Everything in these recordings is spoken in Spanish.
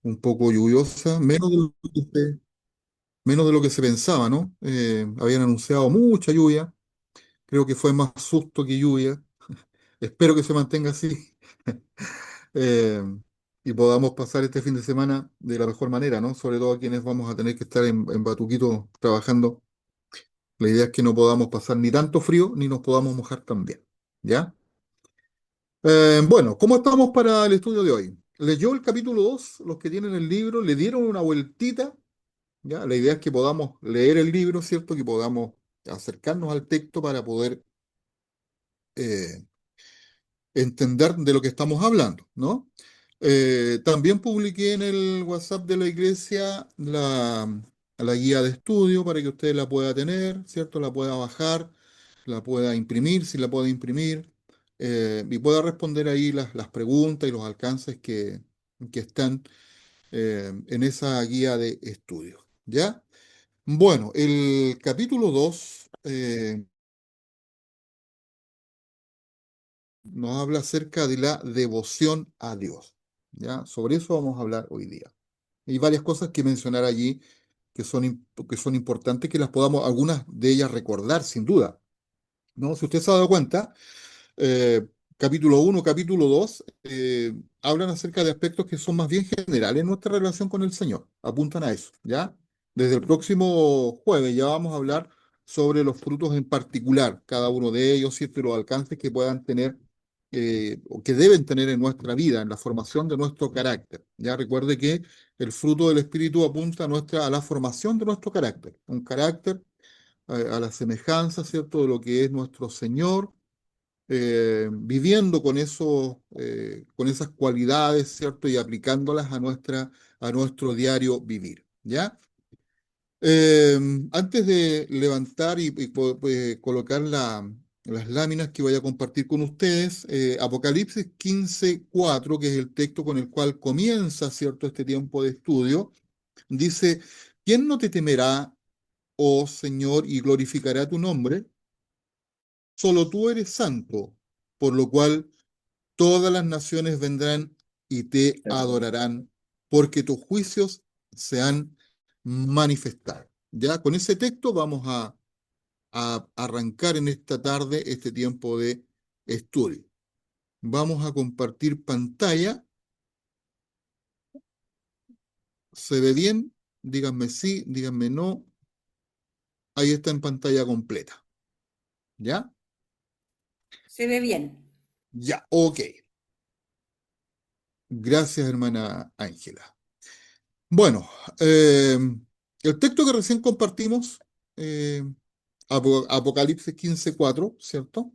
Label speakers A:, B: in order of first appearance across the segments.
A: un poco lluviosa, menos de lo que se pensaba, ¿no? Habían anunciado mucha lluvia, creo que fue más susto que lluvia. Espero que se mantenga así eh, y podamos pasar este fin de semana de la mejor manera, ¿no? Sobre todo quienes vamos a tener que estar en Batuquito trabajando. La idea es que no podamos pasar ni tanto frío ni nos podamos mojar tan bien, ¿ya? Bueno, ¿cómo estamos para el estudio de hoy? ¿Leyó el capítulo 2? Los que tienen el libro, ¿le dieron una vueltita? ¿Ya? La idea es que podamos leer el libro, ¿cierto? Que podamos acercarnos al texto para poder eh, entender de lo que estamos hablando, ¿no? También publiqué en el WhatsApp de la iglesia la guía de estudio para que usted la pueda tener, ¿cierto? La pueda bajar, la pueda imprimir, si la puede imprimir, y pueda responder ahí las preguntas y los alcances que están en esa guía de estudio, ¿ya? Bueno, el capítulo 2 nos habla acerca de la devoción a Dios, ¿ya? Sobre eso vamos a hablar hoy día. Hay varias cosas que mencionar allí que son importantes, que las podamos, algunas de ellas recordar, sin duda, ¿no? Si usted se ha dado cuenta, eh, capítulo uno, capítulo 2 hablan acerca de aspectos que son más bien generales en nuestra relación con el Señor. Apuntan a eso, ¿ya? Desde el próximo jueves ya vamos a hablar sobre los frutos en particular, cada uno de ellos, ¿cierto? Y los alcances que puedan tener o que deben tener en nuestra vida, en la formación de nuestro carácter. Ya recuerde que el fruto del Espíritu apunta a la formación de nuestro carácter, un carácter a la semejanza, ¿cierto?, de lo que es nuestro Señor, viviendo con con esas cualidades, ¿cierto? Y aplicándolas a nuestro diario vivir, ¿ya? Eh, Antes de levantar y colocar las láminas que voy a compartir con ustedes, Apocalipsis 15:4, que es el texto con el cual comienza, ¿cierto?, este tiempo de estudio, dice, ¿quién no te temerá, oh Señor, y glorificará tu nombre? Solo tú eres santo, por lo cual todas las naciones vendrán y te adorarán, porque tus juicios se han manifestado. Ya con ese texto vamos a arrancar en esta tarde este tiempo de estudio. Vamos a compartir pantalla. ¿Se ve bien? Díganme sí, díganme no. Ahí está en pantalla completa. ¿Ya?
B: Se ve bien.
A: Ya, ok. Gracias, hermana Ángela. Bueno, el texto que recién compartimos, eh, Apocalipsis 15:4, ¿cierto?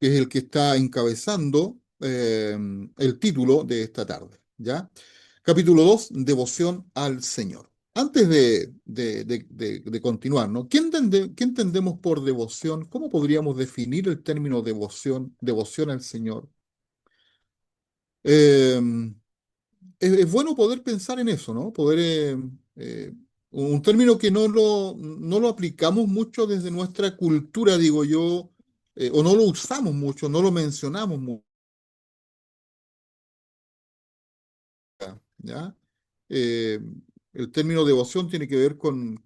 A: Que es el que está encabezando el título de esta tarde, ¿ya? Capítulo 2, devoción al Señor. Antes de continuar, ¿no? ¿Qué entendemos por devoción? ¿Cómo podríamos definir el término devoción al Señor? Eh, es bueno poder pensar en eso, ¿no? Eh, un término que no lo aplicamos mucho desde nuestra cultura, digo yo, o no lo usamos mucho, no lo mencionamos mucho, ¿ya? Eh, el término devoción tiene que ver con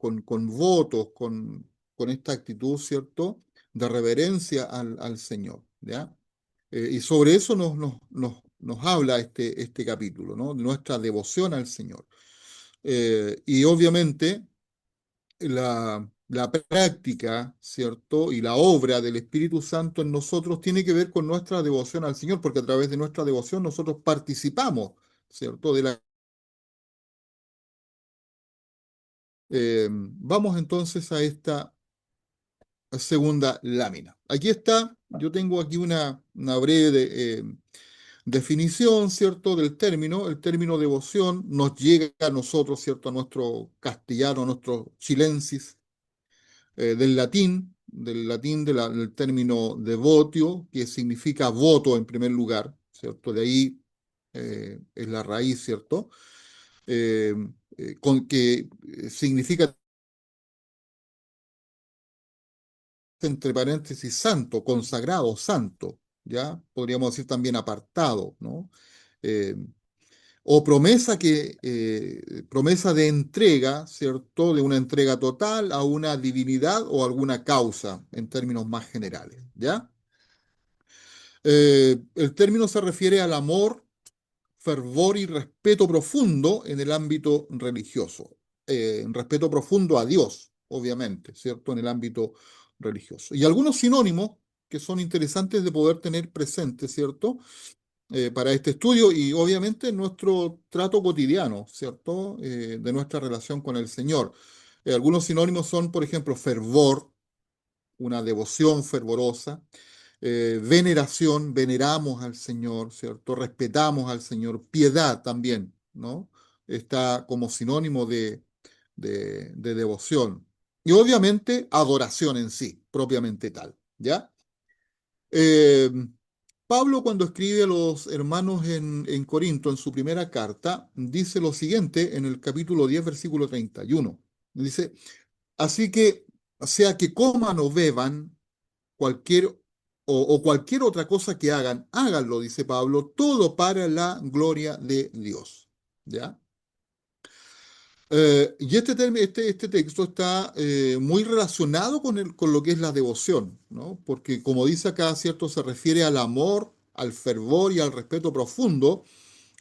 A: votos, con esta actitud, ¿cierto?, de reverencia al Señor, ¿ya? Y sobre eso nos habla este capítulo, ¿no? De nuestra devoción al Señor. Y obviamente la práctica, ¿cierto? Y la obra del Espíritu Santo en nosotros tiene que ver con nuestra devoción al Señor, porque a través de nuestra devoción nosotros participamos, ¿cierto? Vamos entonces a esta segunda lámina. Aquí está, yo tengo aquí una breve definición, ¿cierto?, del término. El término devoción nos llega a nosotros, ¿cierto?, a nuestro castellano, a nuestro chilensis, del término devotio, que significa voto en primer lugar, ¿cierto? De ahí es la raíz, ¿cierto? Eh, que significa, entre paréntesis, santo, consagrado, santo, ¿ya? Podríamos decir también apartado, ¿no? Eh, o promesa de entrega, ¿cierto? De una entrega total a una divinidad o alguna causa, en términos más generales, ¿ya? El término se refiere al amor, fervor y respeto profundo en el ámbito religioso. Respeto profundo a Dios, obviamente, ¿cierto? En el ámbito religioso. Y algunos sinónimos que son interesantes de poder tener presentes, ¿cierto? Para este estudio y obviamente nuestro trato cotidiano, ¿cierto? De nuestra relación con el Señor. Algunos sinónimos son, por ejemplo, fervor, una devoción fervorosa, veneración, veneramos al Señor, ¿cierto? Respetamos al Señor, piedad también, ¿no? Está como sinónimo de devoción. Y obviamente adoración en sí, propiamente tal, ¿ya? Eh, Pablo, cuando escribe a los hermanos en Corinto, en su primera carta, dice lo siguiente en el capítulo 10 versículo 31. Dice, así que, sea que coman o beban, cualquier o cualquier otra cosa que hagan, háganlo, dice Pablo, todo para la gloria de Dios. ¿Ya? Y este texto está muy relacionado con lo que es la devoción, ¿no? Porque como dice acá, ¿cierto? Se refiere al amor, al fervor y al respeto profundo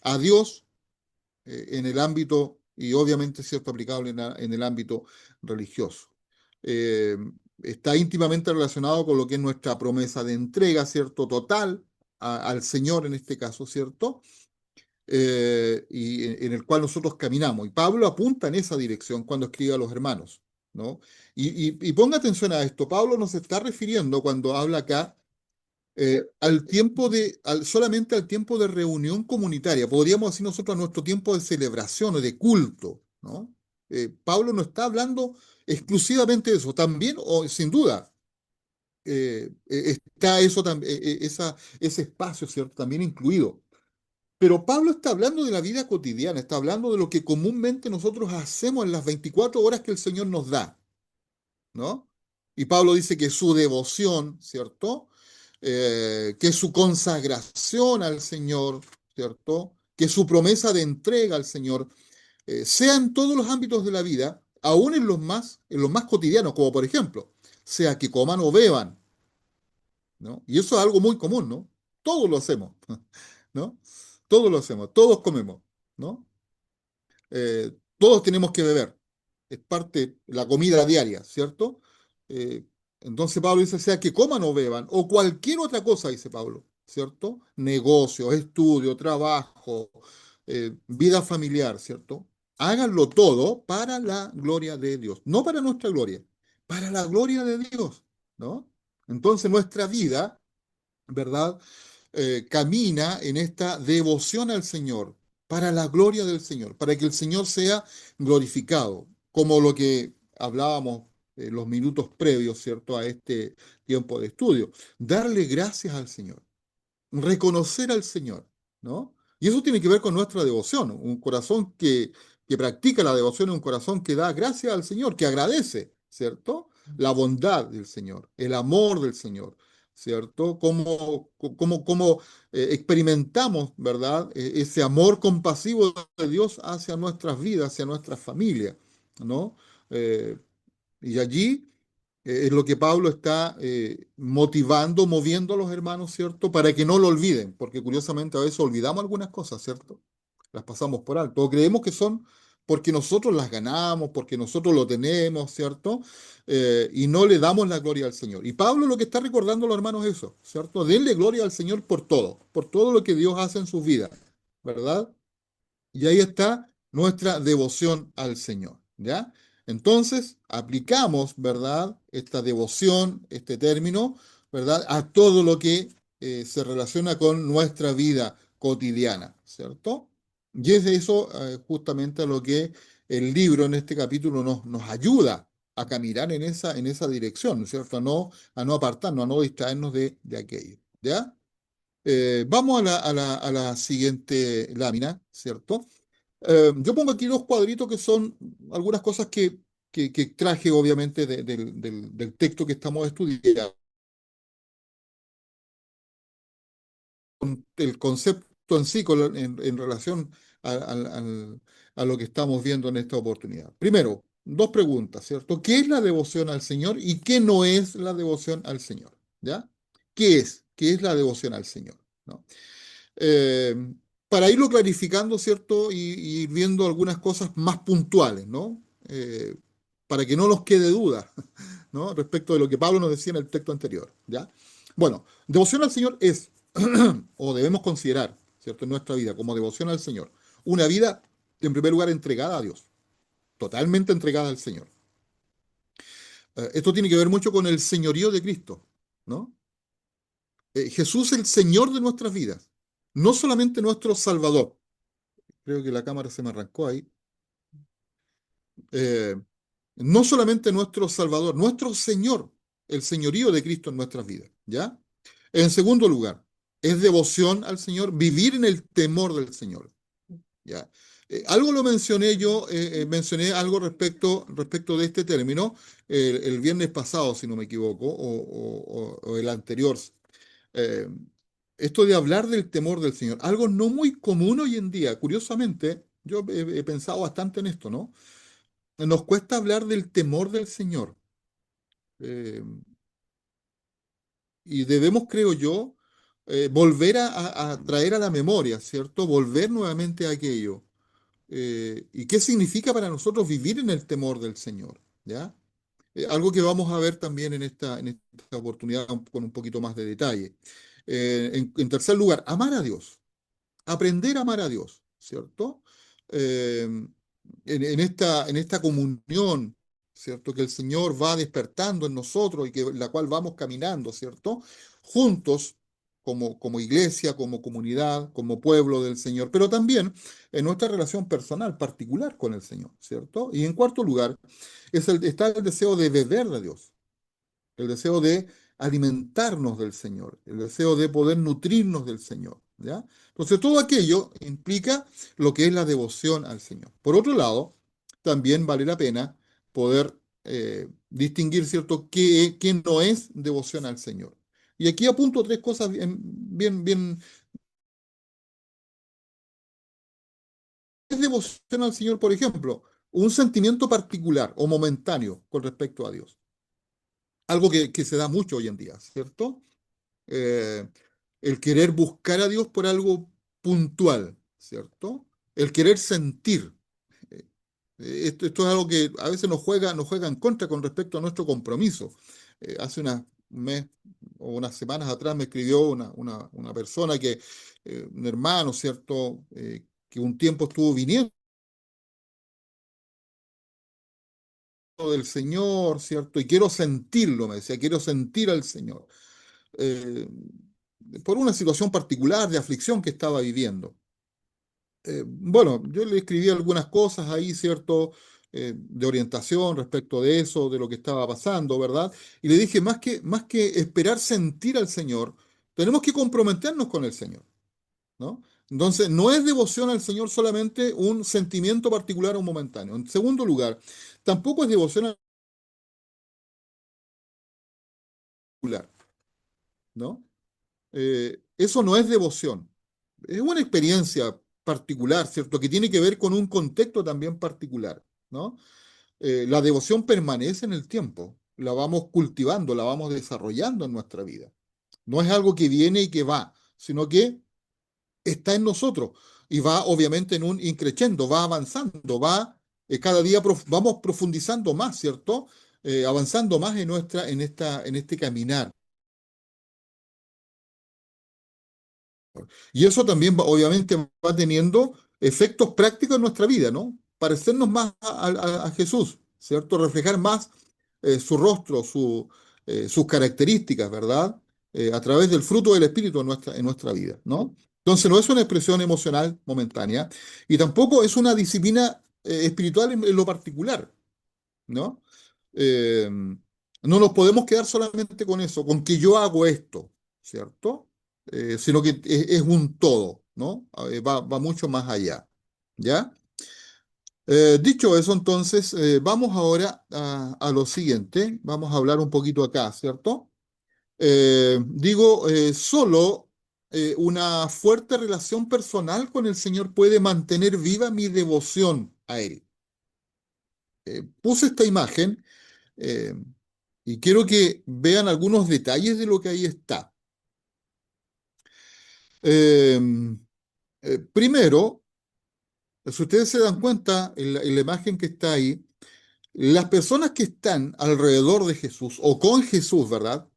A: a Dios en el ámbito, y obviamente cierto aplicable en el ámbito religioso. Eh, Está íntimamente relacionado con lo que es nuestra promesa de entrega, ¿cierto? Total al Señor en este caso, ¿cierto? Y en el cual nosotros caminamos. Y Pablo apunta en esa dirección cuando escribe a los hermanos, ¿no? Y ponga atención a esto, Pablo nos está refiriendo cuando habla acá al tiempo solamente al tiempo de reunión comunitaria, podríamos decir nosotros a nuestro tiempo de celebración o de culto, ¿no? Pablo no está hablando exclusivamente de eso, también, o sin duda, está eso, ese espacio, ¿cierto? También incluido. Pero Pablo está hablando de la vida cotidiana, está hablando de lo que comúnmente nosotros hacemos en las 24 horas que el Señor nos da, ¿no? Y Pablo dice que su devoción, ¿cierto? Que su consagración al Señor, ¿cierto? Que su promesa de entrega al Señor, sea en todos los ámbitos de la vida, aún en los más cotidianos, como por ejemplo, sea que coman o beban, ¿no? Y eso es algo muy común, ¿no? Todos lo hacemos, ¿no? Todos lo hacemos, todos comemos, ¿no? Todos tenemos que beber. Es parte de la comida diaria, ¿cierto? Eh, entonces Pablo dice, sea que coman o beban, o cualquier otra cosa, dice Pablo, ¿cierto? Negocios, estudio, trabajo, vida familiar, ¿cierto? Háganlo todo para la gloria de Dios, no para nuestra gloria, para la gloria de Dios, ¿no? Entonces nuestra vida, ¿verdad? Camina en esta devoción al Señor, para la gloria del Señor, para que el Señor sea glorificado, como lo que hablábamos los minutos previos, ¿cierto?, a este tiempo de estudio. Darle gracias al Señor, reconocer al Señor, ¿no? Y eso tiene que ver con nuestra devoción. Un corazón que practica la devoción es un corazón que da gracias al Señor, que agradece, ¿cierto? La bondad del Señor, el amor del Señor, ¿cierto? Cómo experimentamos, ¿verdad? Ese amor compasivo de Dios hacia nuestras vidas, hacia nuestras familias, ¿no? Eh, y allí es lo que Pablo está motivando, moviendo a los hermanos, ¿cierto? Para que no lo olviden, porque curiosamente a veces olvidamos algunas cosas, ¿cierto? Las pasamos por alto. O creemos que son porque nosotros las ganamos, porque nosotros lo tenemos, ¿cierto? Y no le damos la gloria al Señor. Y Pablo lo que está recordando a los hermanos es eso, ¿cierto? Denle gloria al Señor por todo lo que Dios hace en sus vidas, ¿verdad? Y ahí está nuestra devoción al Señor, ¿ya? Entonces, aplicamos, ¿verdad? Esta devoción, este término, ¿verdad? A todo lo que se relaciona con nuestra vida cotidiana, ¿cierto? Y es eso justamente a lo que el libro en este capítulo nos ayuda a caminar en esa dirección, ¿cierto? A no apartarnos, a no distraernos de aquello, ¿ya? Vamos a la siguiente lámina, ¿cierto? Yo pongo aquí dos cuadritos que son algunas cosas que traje obviamente del texto que estamos estudiando. El concepto en sí en relación a lo que estamos viendo en esta oportunidad. Primero, dos preguntas, ¿cierto? ¿Qué es la devoción al Señor y qué no es la devoción al Señor? ¿Ya? ¿Qué es? ¿Qué es la devoción al Señor? ¿No? Eh, para irlo clarificando, ¿cierto? Y ir viendo algunas cosas más puntuales, ¿no? Para que no nos quede duda, ¿no? Respecto de lo que Pablo nos decía en el texto anterior, ¿ya? Bueno, devoción al Señor es, o debemos considerar, ¿cierto? En nuestra vida como devoción al Señor, una vida, en primer lugar, entregada a Dios, totalmente entregada al Señor. Esto tiene que ver mucho con el señorío de Cristo, ¿no? Jesús es el Señor de nuestras vidas, no solamente nuestro Salvador. Creo que la cámara se me arrancó ahí. Eh, no solamente nuestro Salvador, nuestro Señor, el señorío de Cristo en nuestras vidas, ¿ya? En segundo lugar, es devoción al Señor, vivir en el temor del Señor, ¿ya? Algo lo mencioné yo, mencioné algo respecto de este término el viernes pasado, si no me equivoco, o el anterior. Eh, Esto de hablar del temor del Señor, algo no muy común hoy en día. Curiosamente, yo he pensado bastante en esto, ¿no? Nos cuesta hablar del temor del Señor. eh, y debemos, creo yo, volver a traer a la memoria, ¿cierto? Volver nuevamente a aquello. ¿Y qué significa para nosotros vivir en el temor del Señor? ¿Ya? Algo que vamos a ver también en esta oportunidad con un poquito más de detalle. En tercer lugar, amar a Dios. Aprender a amar a Dios, ¿cierto? En esta comunión, ¿cierto? Que el Señor va despertando en nosotros y que la cual vamos caminando, ¿cierto? Juntos, como iglesia, como comunidad, como pueblo del Señor, pero también en nuestra relación personal, particular con el Señor, ¿cierto? Y en cuarto lugar, está el deseo de beber de Dios, el deseo de alimentarnos del Señor, el deseo de poder nutrirnos del Señor, ¿ya? Entonces, todo aquello implica lo que es la devoción al Señor. Por otro lado, también vale la pena poder distinguir, ¿cierto?, qué no es devoción al Señor. Y aquí apunto tres cosas bien, bien, bien. ¿Es devoción al Señor, por ejemplo? Un sentimiento particular o momentáneo con respecto a Dios. Algo que se da mucho hoy en día, ¿cierto? eh, el querer buscar a Dios por algo puntual, ¿cierto? El querer sentir. Eh, esto es algo que a veces nos juega en contra con respecto a nuestro compromiso. Hace un mes o unas semanas atrás me escribió una persona un hermano, ¿cierto? Que un tiempo estuvo viniendo del Señor, ¿cierto? Y quiero sentirlo, me decía, quiero sentir al Señor. Eh, por una situación particular de aflicción que estaba viviendo. Bueno, yo le escribí algunas cosas ahí, ¿cierto? De orientación respecto de eso, de lo que estaba pasando, ¿verdad? Y le dije, más que esperar sentir al Señor, tenemos que comprometernos con el Señor, ¿no? Entonces, no es devoción al Señor solamente un sentimiento particular o momentáneo. En segundo lugar, tampoco es devoción al particular, ¿no? Eso no es devoción. Es una experiencia particular, ¿cierto? Que tiene que ver con un contexto también particular, ¿no? La devoción permanece en el tiempo, la vamos cultivando, la vamos desarrollando en nuestra vida. No es algo que viene y que va, sino que está en nosotros y va obviamente en un increciendo, va avanzando, cada día vamos profundizando más, ¿cierto? Avanzando más en este caminar. Y eso también obviamente va teniendo efectos prácticos en nuestra vida, ¿no? Parecernos más a Jesús, ¿cierto? Reflejar más su rostro, sus características, ¿verdad? A través del fruto del Espíritu en nuestra vida, ¿no? Entonces no es una expresión emocional momentánea y tampoco es una disciplina espiritual en lo particular, ¿no? No nos podemos quedar solamente con eso, con que yo hago esto, ¿cierto? Sino que es un todo, ¿no? Va mucho más allá, ¿ya? Dicho eso, entonces, vamos ahora a lo siguiente, vamos a hablar un poquito acá, ¿cierto? Digo, solo. una fuerte relación personal con el Señor puede mantener viva mi devoción a Él. Puse esta imagen eh, y quiero que vean algunos detalles de lo que ahí está. Eh, Primero, si ustedes se dan cuenta en la imagen que está ahí, las personas que están alrededor de Jesús o con Jesús, ¿verdad?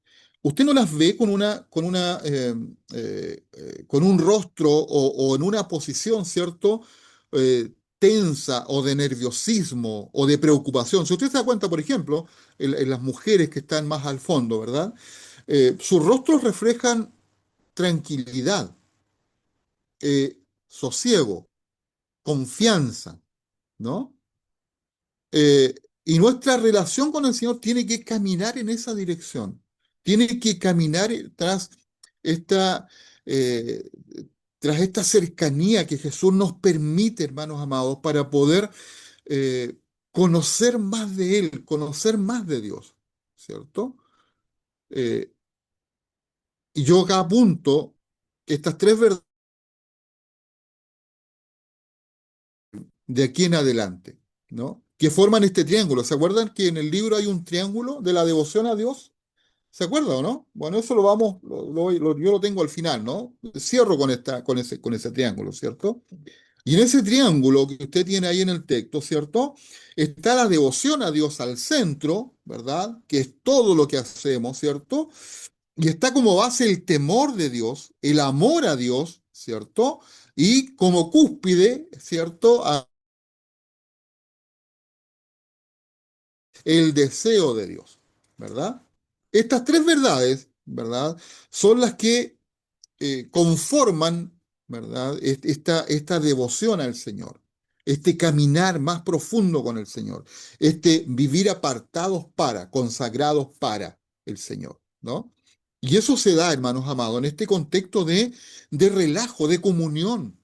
A: Usted no las ve con un rostro o en una posición, ¿cierto? Tensa o de nerviosismo o de preocupación. Si usted se da cuenta, por ejemplo, en las mujeres que están más al fondo, ¿verdad? Sus rostros reflejan tranquilidad, sosiego, confianza, ¿no? Eh, y nuestra relación con el Señor tiene que caminar en esa dirección. Tiene que caminar esta, eh, tras esta cercanía que Jesús nos permite, hermanos amados, para poder eh, conocer más de Él, conocer más de Dios, ¿cierto? Eh, y yo acá apunto estas tres verdades de aquí en adelante, ¿no? Que forman este triángulo. ¿Se acuerdan que en el libro hay un triángulo de la devoción a Dios? ¿Se acuerda o no? Bueno, eso lo vamos, yo lo tengo al final, ¿no? Cierro con ese triángulo, ¿cierto? Y en ese triángulo que usted tiene ahí en el texto, ¿cierto? Está la devoción a Dios al centro, ¿verdad? Que es todo lo que hacemos, ¿cierto? Y está como base el temor de Dios, el amor a Dios, ¿cierto? Y como cúspide, ¿cierto? El deseo de Dios, ¿verdad? Estas tres verdades, ¿verdad? Son las que conforman, ¿verdad? Esta devoción al Señor, este caminar más profundo con el Señor, este vivir apartados para, consagrados para el Señor, ¿no? Y eso se da, hermanos amados, en este contexto de relajo, de comunión,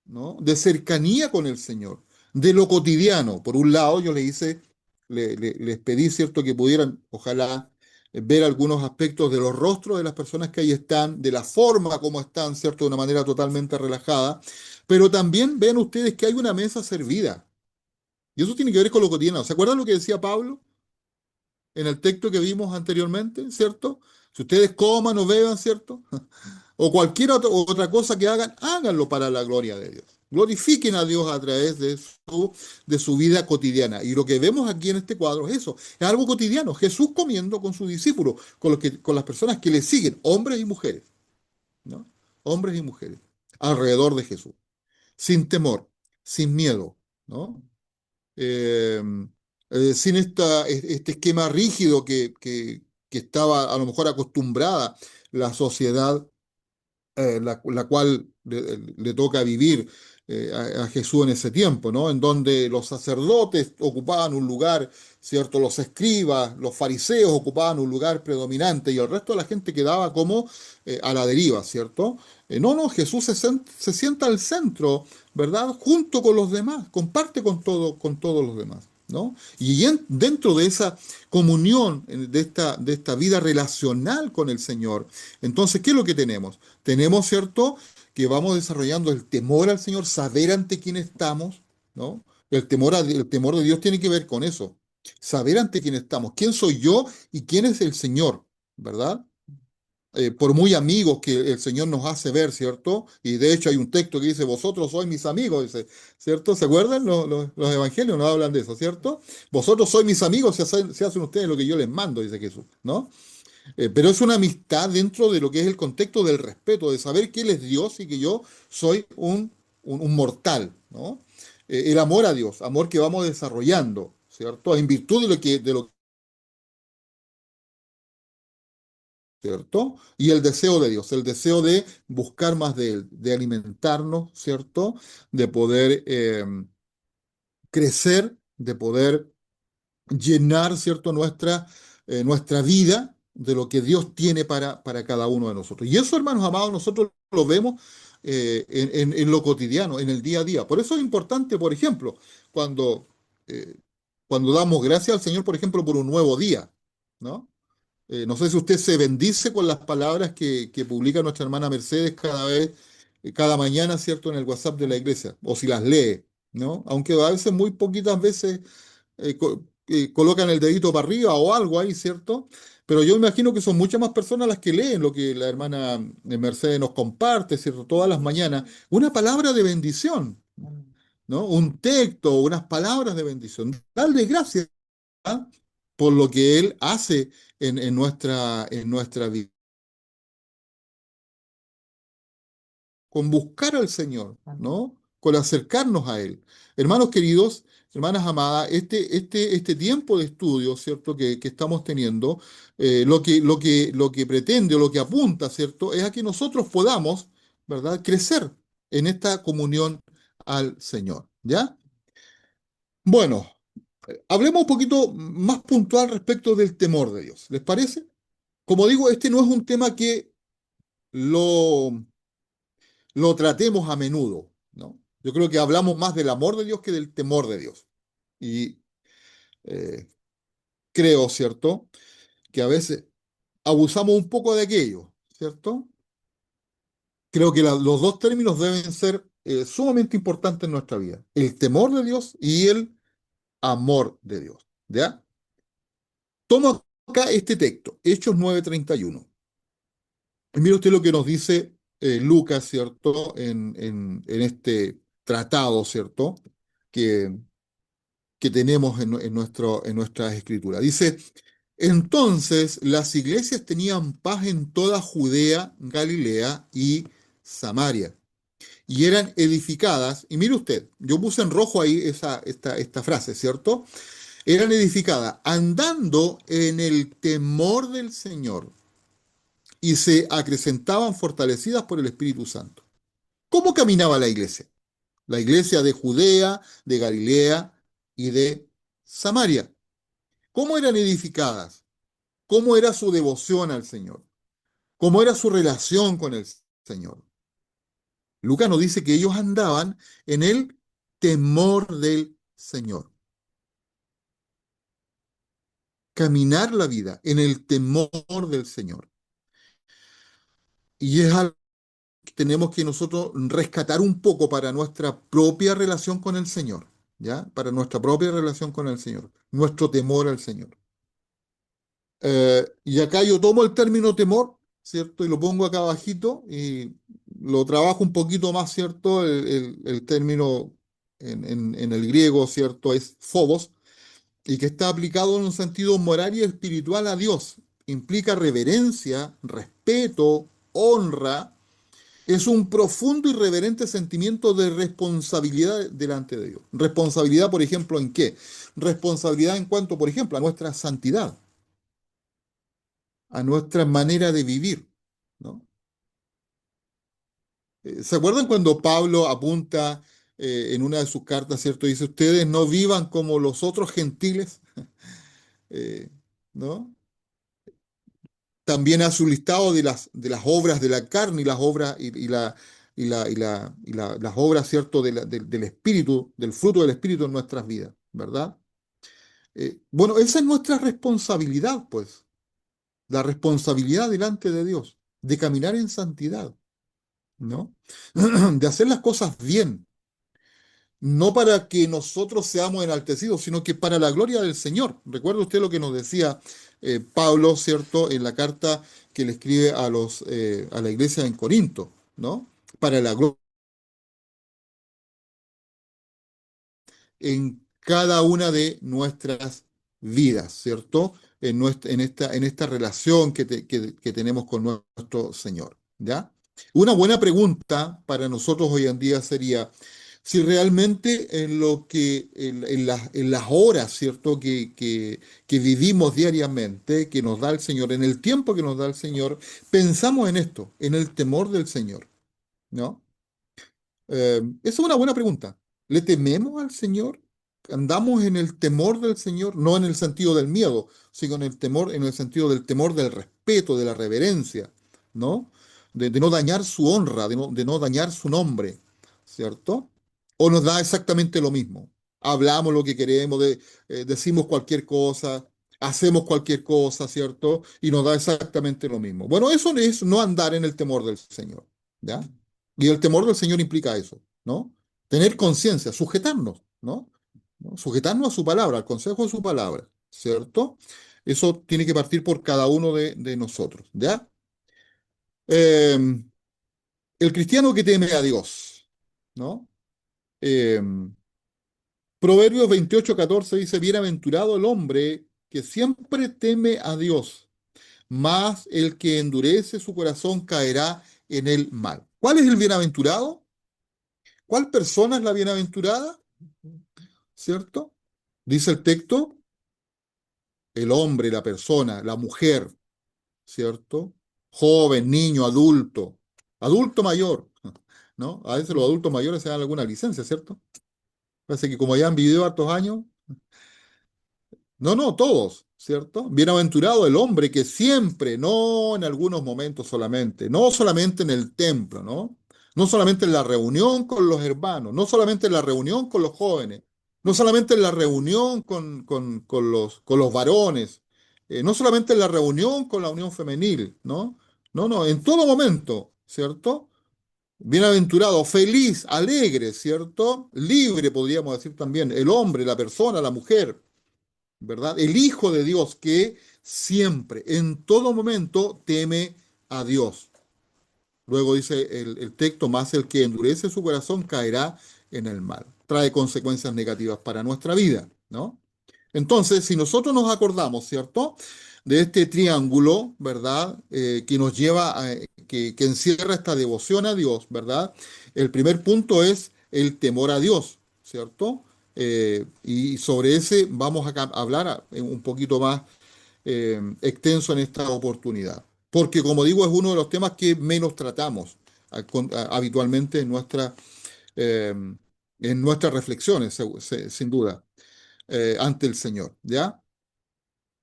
A: ¿no? De cercanía con el Señor, de lo cotidiano. Por un lado, yo les pedí, ¿cierto?, que pudieran, ojalá, ver algunos aspectos de los rostros de las personas que ahí están, de la forma como están, ¿cierto? De una manera totalmente relajada. Pero también ven ustedes que hay una mesa servida. Y eso tiene que ver con lo cotidiano. ¿Se acuerdan lo que decía Pablo en el texto que vimos anteriormente, ¿cierto? Si ustedes coman o beban, ¿cierto? O cualquier otra cosa que hagan, háganlo para la gloria de Dios. Glorifiquen a Dios a través de su vida cotidiana. Y lo que vemos aquí en este cuadro es eso, es algo cotidiano. Jesús comiendo con sus discípulos, con las personas que le siguen, hombres y mujeres, ¿no? Hombres y mujeres, alrededor de Jesús, sin temor, sin miedo, ¿no? Eh, Sin este esquema rígido que estaba a lo mejor acostumbrada la sociedad la cual le toca vivir a Jesús en ese tiempo, ¿no? En donde los sacerdotes ocupaban un lugar, ¿cierto? Los escribas, los fariseos ocupaban un lugar predominante y el resto de la gente quedaba como a la deriva, ¿cierto? No, Jesús se sienta al centro, ¿verdad? Junto con los demás, comparte con todos los demás, ¿no? Y dentro de esa comunión, de esta vida relacional con el Señor, entonces, ¿qué es lo que tenemos? Tenemos, ¿cierto?, que vamos desarrollando el temor al Señor, saber ante quién estamos, ¿no? El temor de Dios tiene que ver con eso, saber ante quién estamos, quién soy yo y quién es el Señor, ¿verdad? Por muy amigos que el Señor nos hace ver, ¿cierto? Y de hecho hay un texto que dice, vosotros sois mis amigos, dice, ¿cierto? ¿Se acuerdan? Los evangelios nos hablan de eso, ¿cierto? Vosotros sois mis amigos si hacen ustedes lo que yo les mando, dice Jesús, ¿no? Pero es una amistad dentro de lo que es el contexto del respeto, de saber que Él es Dios y que yo soy un mortal, ¿no? El amor a Dios, amor que vamos desarrollando, ¿cierto? En virtud ¿cierto? Y el deseo de Dios, el deseo de buscar más de Él, de alimentarnos, ¿cierto? De poder crecer, de poder llenar, ¿cierto?, nuestra vida de lo que Dios tiene para cada uno de nosotros. Y eso, hermanos amados, nosotros lo vemos en lo cotidiano, en el día a día. Por eso es importante, por ejemplo, cuando, eh, cuando damos gracias al Señor, por ejemplo, por un nuevo día, ¿no? No sé si usted se bendice con las palabras que publica nuestra hermana Mercedes cada vez, cada mañana, ¿cierto?, en el WhatsApp de la iglesia, o si las lee, ¿no? Aunque a veces, muy poquitas veces, colocan el dedito para arriba o algo ahí, ¿cierto? Pero yo imagino que son muchas más personas las que leen lo que la hermana Mercedes nos comparte, ¿cierto? Todas las mañanas. Una palabra de bendición, ¿no? Un texto, unas palabras de bendición. Darle gracias, ¿ah?, por lo que Él hace en nuestra vida. Con buscar al Señor, ¿no? Con acercarnos a Él. Hermanos queridos, hermanas amadas, este tiempo de estudio, ¿cierto?, que estamos teniendo, lo que pretende o lo que apunta, ¿cierto?, es a que nosotros podamos, ¿verdad?, crecer en esta comunión al Señor, ¿ya? Bueno, hablemos un poquito más puntual respecto del temor de Dios. ¿Les parece? Como digo, este no es un tema que lo, lo tratemos a menudo, ¿no? Yo creo que hablamos más del amor de Dios que del temor de Dios. Y eh, creo, ¿cierto?, que a veces abusamos un poco de aquello, ¿cierto? Creo que los dos términos deben ser sumamente importantes en nuestra vida. El temor de Dios y el amor de Dios, ¿ya? Tomo acá este texto, Hechos 9:31. Y mire usted lo que nos dice Lucas, ¿cierto? En este tratado, ¿cierto? Que, que tenemos en nuestras escrituras. Dice, entonces las iglesias tenían paz en toda Judea, Galilea y Samaria. Y eran edificadas, y mire usted, yo puse en rojo ahí esta frase, ¿cierto? Eran edificadas andando en el temor del Señor y se acrecentaban fortalecidas por el Espíritu Santo. ¿Cómo caminaba la iglesia? La iglesia de Judea, de Galilea y de Samaria. ¿Cómo eran edificadas? ¿Cómo era su devoción al Señor? ¿Cómo era su relación con el Señor? Lucas nos dice que ellos andaban en el temor del Señor. Caminar la vida en el temor del Señor. Y es algo que tenemos que nosotros rescatar un poco para nuestra propia relación con el Señor, ¿ya? Para nuestra propia relación con el Señor, nuestro temor al Señor. Y acá yo tomo el término temor, ¿cierto? Y lo pongo acá abajito y lo trabajo un poquito más, ¿cierto? El término en el griego, ¿cierto? Es phobos, y que está aplicado en un sentido moral y espiritual a Dios. Implica reverencia, respeto, honra. Es un profundo y reverente sentimiento de responsabilidad delante de Dios. Responsabilidad, por ejemplo, ¿en qué? Responsabilidad en cuanto, por ejemplo, a nuestra santidad, a nuestra manera de vivir, ¿no? ¿Se acuerdan cuando Pablo apunta en una de sus cartas, ¿cierto? Dice, ustedes no vivan como los otros gentiles, eh, ¿no? También hace un listado de las obras de la carne y las obras las obras, ¿cierto?, del Espíritu, del fruto del Espíritu en nuestras vidas, ¿verdad? Bueno, esa es nuestra responsabilidad, pues, la responsabilidad delante de Dios, de caminar en santidad, ¿no? De hacer las cosas bien, no para que nosotros seamos enaltecidos, sino que para la gloria del Señor. Recuerda usted lo que nos decía Pablo, ¿cierto?, en la carta que le escribe a la iglesia en Corinto, ¿no? Para la gloria en cada una de nuestras vidas, ¿cierto? En esta relación que tenemos con nuestro Señor, ¿ya? Una buena pregunta para nosotros hoy en día sería si realmente en las horas, ¿cierto?, que vivimos diariamente, que nos da el Señor, en el tiempo que nos da el Señor, pensamos en esto, en el temor del Señor, ¿no? Esa es una buena pregunta. ¿Le tememos al Señor? ¿Andamos en el temor del Señor? No en el sentido del miedo, sino en el temor, en el sentido del temor del respeto, de la reverencia, ¿no? De no dañar su honra, de no dañar su nombre, ¿cierto? ¿O nos da exactamente lo mismo? Hablamos lo que queremos, decimos cualquier cosa, hacemos cualquier cosa, ¿cierto? Y nos da exactamente lo mismo. Bueno, eso es no andar en el temor del Señor, ¿ya? Y el temor del Señor implica eso, ¿no? Tener conciencia, sujetarnos, ¿no? ¿No? Sujetarnos a su palabra, al consejo de su palabra, ¿cierto? Eso tiene que partir por cada uno de nosotros, ¿ya? Eh, el cristiano que teme a Dios, ¿no? Eh, Proverbios 28:14 dice, bienaventurado el hombre que siempre teme a Dios, mas el que endurece su corazón caerá en el mal. ¿Cuál es el bienaventurado? ¿Cuál persona es la bienaventurada? ¿Cierto? Dice el texto, el hombre, la persona, la mujer, ¿cierto? Joven, niño, adulto, adulto mayor, ¿no? A veces los adultos mayores se dan alguna licencia, ¿cierto? Parece que como ya han vivido hartos años, no, no, todos, ¿cierto? Bienaventurado el hombre que siempre, no en algunos momentos solamente, no solamente en el templo, ¿no? No solamente en la reunión con los hermanos, no solamente en la reunión con los jóvenes, no solamente en la reunión con los varones, no solamente en la reunión con la unión femenil, ¿no? No, no, en todo momento, ¿cierto? Bienaventurado, feliz, alegre, ¿cierto? Libre, podríamos decir también, el hombre, la persona, la mujer, ¿verdad? El Hijo de Dios que siempre, en todo momento, teme a Dios. Luego dice el texto, más el que endurece su corazón caerá en el mal. Trae consecuencias negativas para nuestra vida, ¿no? Entonces, si nosotros nos acordamos, ¿cierto? De este triángulo, ¿verdad? Que nos lleva que encierra esta devoción a Dios, ¿verdad? El primer punto es el temor a Dios, ¿cierto? Y sobre ese vamos a hablar un poquito más extenso en esta oportunidad. Porque, como digo, es uno de los temas que menos tratamos habitualmente eh, en nuestras reflexiones, sin duda, ante el Señor, ¿ya?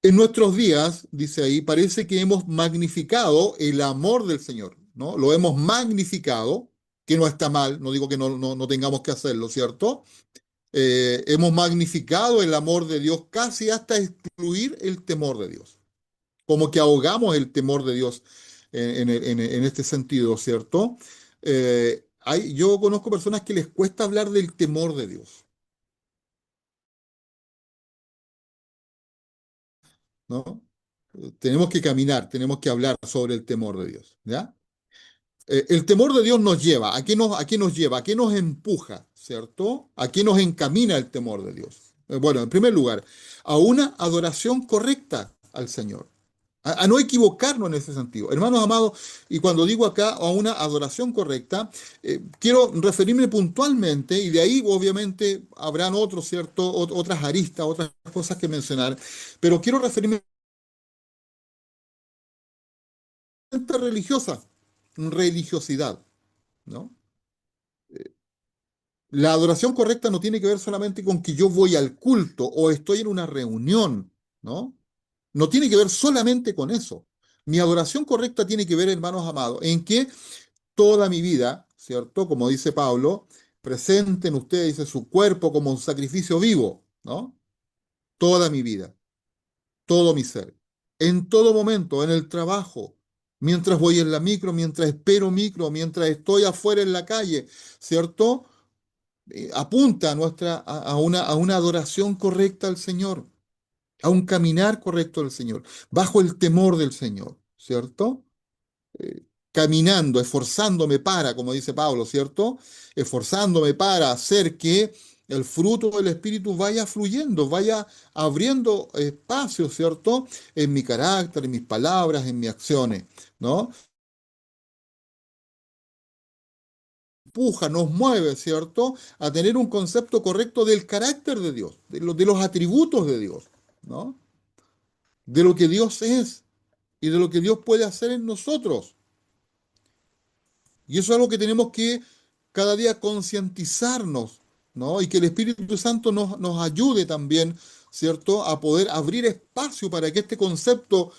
A: En nuestros días, dice ahí, parece que hemos magnificado el amor del Señor, ¿no? Lo hemos magnificado, que no está mal, no digo que no tengamos que hacerlo, ¿cierto? Hemos magnificado el amor de Dios casi hasta excluir el temor de Dios. Como que ahogamos el temor de Dios en este sentido, ¿cierto? Yo conozco personas que les cuesta hablar del temor de Dios, ¿no? Tenemos que caminar, tenemos que hablar sobre el temor de Dios, ¿ya? El temor de Dios nos lleva, ¿a qué nos lleva? ¿A qué nos empuja? ¿Cierto? ¿A qué nos encamina el temor de Dios? Bueno, en primer lugar, a una adoración correcta al Señor. A no equivocarnos en ese sentido. Hermanos amados, y cuando digo acá a una adoración correcta, quiero referirme puntualmente, y de ahí obviamente habrán otros, ¿cierto? Otras aristas, otras cosas que mencionar, pero quiero referirme a la religiosa, religiosidad, ¿no? La adoración correcta no tiene que ver solamente con que yo voy al culto o estoy en una reunión, ¿no? No tiene que ver solamente con eso. Mi adoración correcta tiene que ver, hermanos amados, en que toda mi vida, ¿cierto? Como dice Pablo, presenten ustedes, dice, su cuerpo como un sacrificio vivo, ¿no? Toda mi vida, todo mi ser, en todo momento, en el trabajo, mientras voy en la micro, mientras espero micro, mientras estoy afuera en la calle, ¿cierto? Apunta a una adoración correcta al Señor, a un caminar correcto al Señor, bajo el temor del Señor, ¿cierto? Caminando, esforzándome para, como dice Pablo, ¿cierto? Esforzándome para hacer que el fruto del Espíritu vaya fluyendo, vaya abriendo espacio, ¿cierto? En mi carácter, en mis palabras, en mis acciones, ¿no? Empuja, nos mueve, ¿cierto? A tener un concepto correcto del carácter de Dios, de los atributos de Dios, ¿no? De lo que Dios es y de lo que Dios puede hacer en nosotros. Y eso es algo que tenemos que cada día concientizarnos, ¿no? Y que el Espíritu Santo nos ayude también, ¿cierto? A poder abrir espacio para que este concepto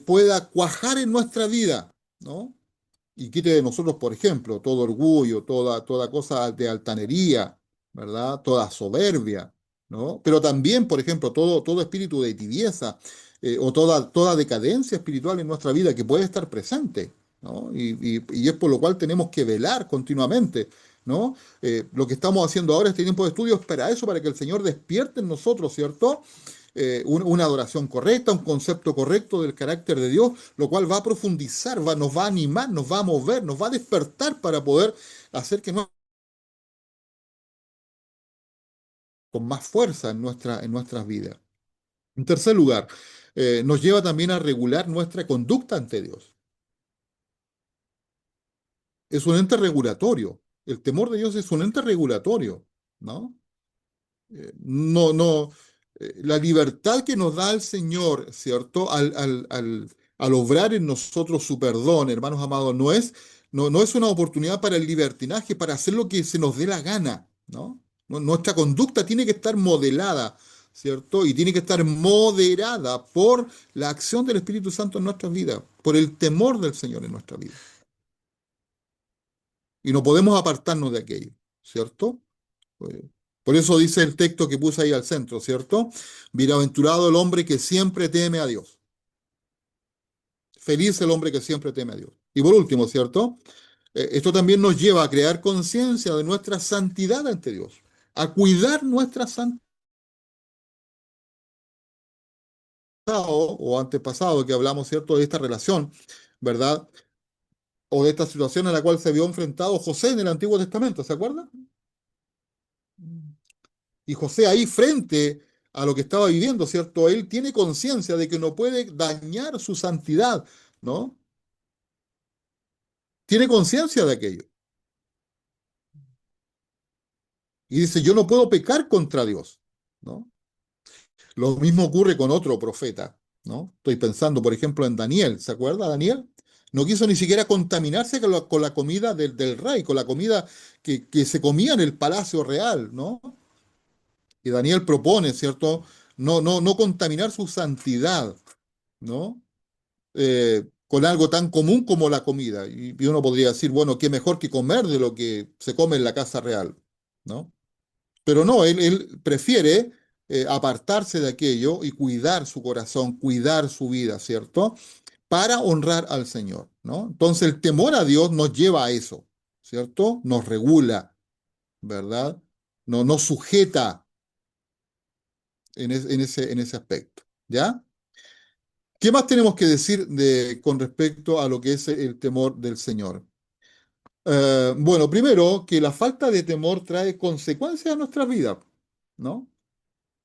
A: pueda cuajar en nuestra vida, ¿no? Y quite de nosotros, por ejemplo, todo orgullo, toda cosa de altanería, ¿verdad? Toda soberbia, ¿no? Pero también, por ejemplo, todo espíritu de tibieza o toda decadencia espiritual en nuestra vida que puede estar presente, ¿no? Y es por lo cual tenemos que velar continuamente, ¿no? Lo que estamos haciendo ahora, este tiempo de estudio, es para eso, para que el Señor despierte en nosotros, ¿cierto? Una adoración correcta, un concepto correcto del carácter de Dios, lo cual va a profundizar, nos va a animar, nos va a mover, nos va a despertar para poder hacer que con más fuerza en nuestras vidas. En tercer lugar, nos lleva también a regular nuestra conducta ante Dios. Es un ente regulatorio. El temor de Dios es un ente regulatorio, ¿no? No, no, la libertad que nos da el Señor, ¿cierto? Al obrar en nosotros su perdón, hermanos amados, no es una oportunidad para el libertinaje, para hacer lo que se nos dé la gana, ¿no? Nuestra conducta tiene que estar modelada, ¿cierto? Y tiene que estar moderada por la acción del Espíritu Santo en nuestras vidas, por el temor del Señor en nuestra vida. Y no podemos apartarnos de aquello, ¿cierto? Pues, por eso dice el texto que puse ahí al centro, ¿cierto? Bienaventurado el hombre que siempre teme a Dios. Feliz el hombre que siempre teme a Dios. Y por último, ¿cierto? Esto también nos lleva a crear conciencia de nuestra santidad ante Dios, a cuidar nuestra santidad o antepasado que hablamos, ¿cierto? De esta relación, ¿verdad? O de esta situación en la cual se vio enfrentado José en el Antiguo Testamento, ¿se acuerdan? Y José ahí frente a lo que estaba viviendo, ¿cierto? Él tiene conciencia de que no puede dañar su santidad, ¿no? Tiene conciencia de aquello. Y dice, yo no puedo pecar contra Dios, ¿no? Lo mismo ocurre con otro profeta, ¿no? Estoy pensando, por ejemplo, en Daniel, ¿se acuerda Daniel? No quiso ni siquiera contaminarse con la comida del rey, con la comida que se comía en el palacio real, ¿no? Y Daniel propone, ¿cierto? No contaminar su santidad, ¿no? Con algo tan común como la comida. Y uno podría decir, bueno, qué mejor que comer de lo que se come en la casa real, ¿no? Pero no, él prefiere apartarse de aquello y cuidar su corazón, cuidar su vida, ¿cierto? Para honrar al Señor, ¿no? Entonces el temor a Dios nos lleva a eso, ¿cierto? Nos regula, ¿verdad? No nos sujeta en ese aspecto, ¿ya? ¿Qué más tenemos que decir con respecto a lo que es el temor del Señor? Bueno, primero, que la falta de temor trae consecuencias a nuestras vidas, ¿no?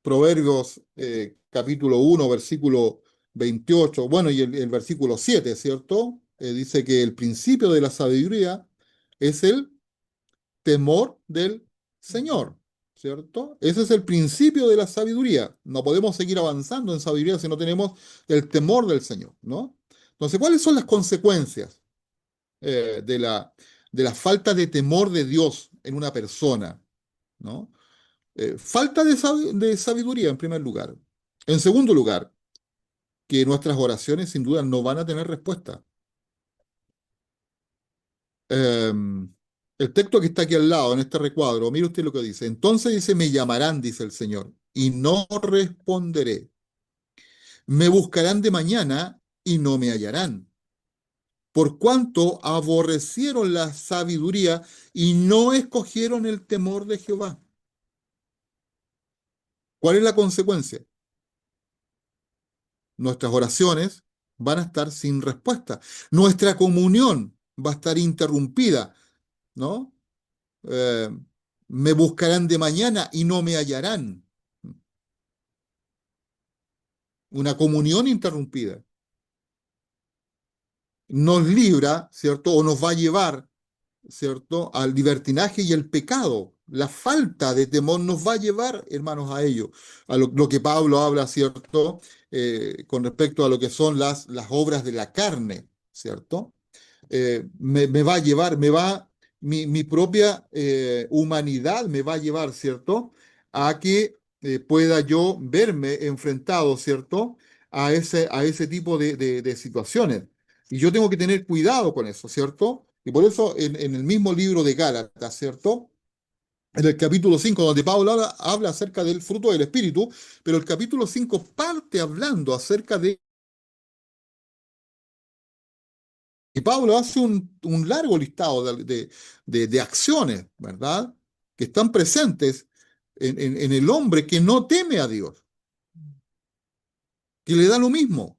A: Proverbios capítulo 1, versículo 28, bueno, y el versículo 7, ¿cierto? Dice que el principio de la sabiduría es el temor del Señor, ¿cierto? Ese es el principio de la sabiduría. No podemos seguir avanzando en sabiduría si no tenemos el temor del Señor, ¿no? Entonces, ¿cuáles son las consecuencias de de la falta de temor de Dios en una persona, ¿no? Falta de sabiduría, en primer lugar. En segundo lugar, que nuestras oraciones sin duda no van a tener respuesta. Eh, el texto que está aquí al lado, en este recuadro, mire usted lo que dice. Entonces dice, me llamarán, dice el Señor, y no responderé. Me buscarán de mañana y no me hallarán. Por cuanto aborrecieron la sabiduría y no escogieron el temor de Jehová. ¿Cuál es la consecuencia? Nuestras oraciones van a estar sin respuesta. Nuestra comunión va a estar interrumpida, ¿no? Eh, me buscarán de mañana y no me hallarán. Una comunión interrumpida. Nos libra, ¿cierto? O nos va a llevar, ¿cierto? Al libertinaje y el pecado. La falta de temor nos va a llevar, hermanos, a ello. A lo que Pablo habla, ¿cierto? Con respecto a lo que son las obras de la carne, ¿cierto? Me va a llevar, mi propia humanidad me va a llevar, ¿cierto? A que pueda yo verme enfrentado, ¿cierto? A ese tipo de situaciones. Y yo tengo que tener cuidado con eso, ¿cierto? Y por eso en el mismo libro de Gálatas, ¿cierto? en el capítulo 5 donde Pablo habla acerca del fruto del Espíritu, pero el capítulo 5 parte hablando acerca de. Y Pablo hace un largo listado de acciones, ¿verdad? Que están presentes en el hombre que no teme a Dios, que le da lo mismo.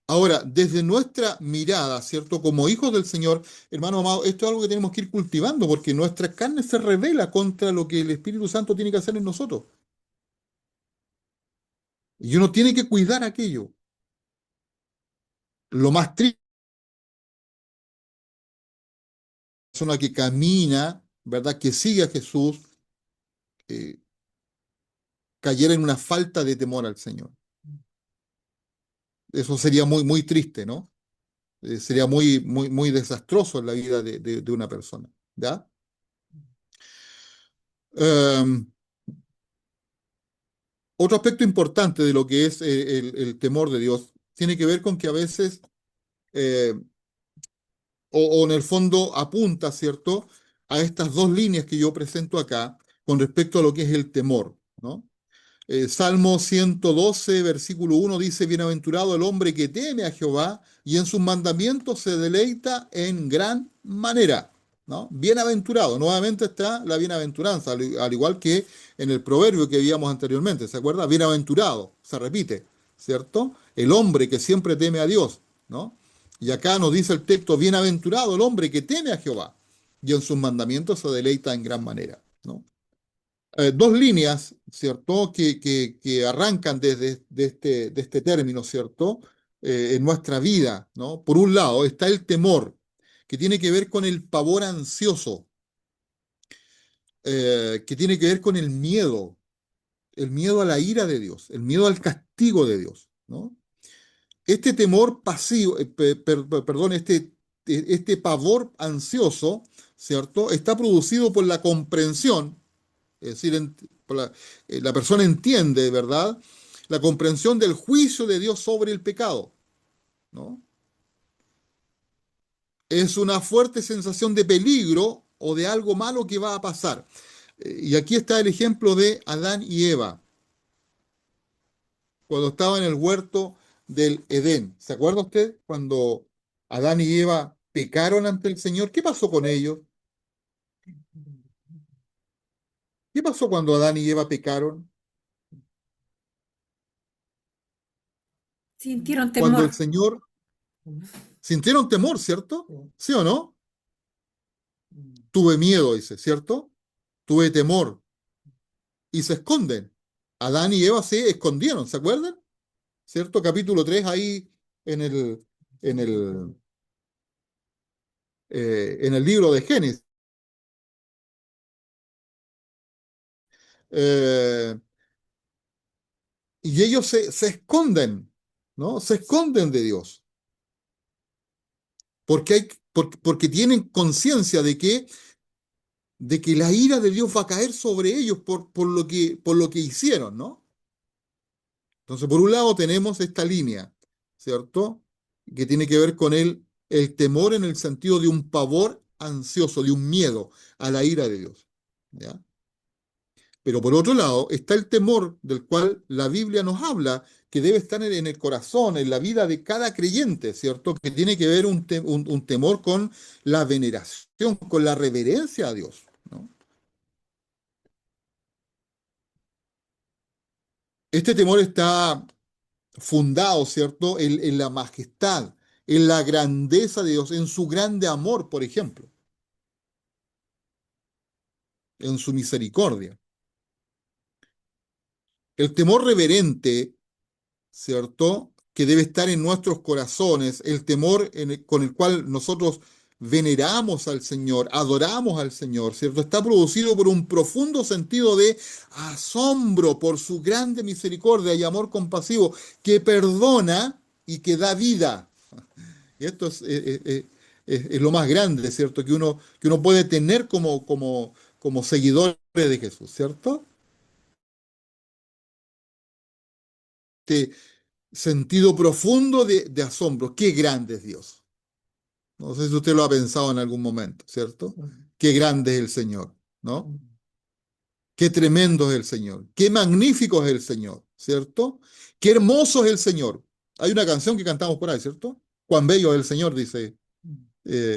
A: Ahora, desde nuestra mirada, ¿cierto? Como hijos del Señor, hermano amado, esto es algo que tenemos que ir cultivando porque nuestra carne se revela contra lo que el Espíritu Santo tiene que hacer en nosotros. Y uno tiene que cuidar aquello. Lo más triste es una persona que camina, ¿verdad? Que sigue a Jesús, eh, cayera en una falta de temor al Señor. Eso sería muy, muy triste, ¿no? Sería muy, muy, muy desastroso en la vida de una persona, ¿ya? Um, Otro aspecto importante de lo que es el temor de Dios tiene que ver con que a veces, eh, o en el fondo apunta, ¿cierto?, a estas dos líneas que yo presento acá con respecto a lo que es el temor, ¿no? Salmo 112, versículo 1 dice, Bienaventurado el hombre que teme a Jehová y en sus mandamientos se deleita en gran manera, ¿no? Bienaventurado, nuevamente está la bienaventuranza, al igual que en el proverbio que vimos anteriormente, ¿se acuerda? Bienaventurado, se repite, ¿cierto? El hombre que siempre teme a Dios, ¿no? Y acá nos dice el texto, Bienaventurado el hombre que teme a Jehová y en sus mandamientos se deleita en gran manera, ¿no? Dos líneas, ¿cierto?, que arrancan desde de este término, ¿cierto?, en nuestra vida, ¿no? Por un lado está el temor, que tiene que ver con el pavor ansioso, que tiene que ver con el miedo a la ira de Dios, el miedo al castigo de Dios, ¿no? Este temor pasivo, perdón, este pavor ansioso, ¿cierto?, está producido por la comprensión. Es decir, la persona entiende, ¿verdad?, la comprensión del juicio de Dios sobre el pecado, ¿no? Es una fuerte sensación de peligro o de algo malo que va a pasar. Y aquí está el ejemplo de Adán y Eva, cuando estaban en el huerto del Edén. ¿Se acuerda usted cuando Adán y Eva pecaron ante el Señor? ¿Qué pasó con ellos? ¿Qué pasó cuando Adán y Eva pecaron?
B: Sintieron
A: Cuando
B: temor.
A: el Señor sintieron temor, ¿cierto? ¿Sí o no? Tuve miedo, dice, ¿cierto? Tuve temor y se esconden. Adán y Eva se escondieron, ¿se acuerdan? ¿Cierto? Capítulo 3 ahí en el, en el, en el libro de Génesis. Eh, y ellos se esconden, ¿no? Se esconden de Dios, porque tienen conciencia de que la ira de Dios va a caer sobre ellos por lo que hicieron, ¿no? Entonces, por un lado tenemos esta línea, ¿cierto? Que tiene que ver con el temor en el sentido de un pavor ansioso, de un miedo a la ira de Dios, ¿ya? Pero por otro lado está el temor del cual la Biblia nos habla, que debe estar en el corazón, en la vida de cada creyente, ¿cierto? Que tiene que ver un temor con la veneración, con la reverencia a Dios, ¿no? Este temor está fundado, ¿cierto?, en la majestad, en la grandeza de Dios, en su grande amor, por ejemplo, en su misericordia. El temor reverente, ¿cierto?, que debe estar en nuestros corazones, el temor con el cual nosotros veneramos al Señor, adoramos al Señor, ¿cierto? Está producido por un profundo sentido de asombro por su grande misericordia y amor compasivo que perdona y que da vida. Y esto es lo más grande, ¿cierto? Que uno puede tener como seguidores de Jesús, ¿cierto? Este sentido profundo de asombro. Qué grande es Dios. No sé si usted lo ha pensado en algún momento, ¿cierto? qué grande es el Señor, ¿no? Qué tremendo es el Señor, qué magnífico es el Señor, ¿cierto? Qué hermoso es el Señor. Hay una canción que cantamos por ahí, ¿cierto? Cuán bello es el Señor, dice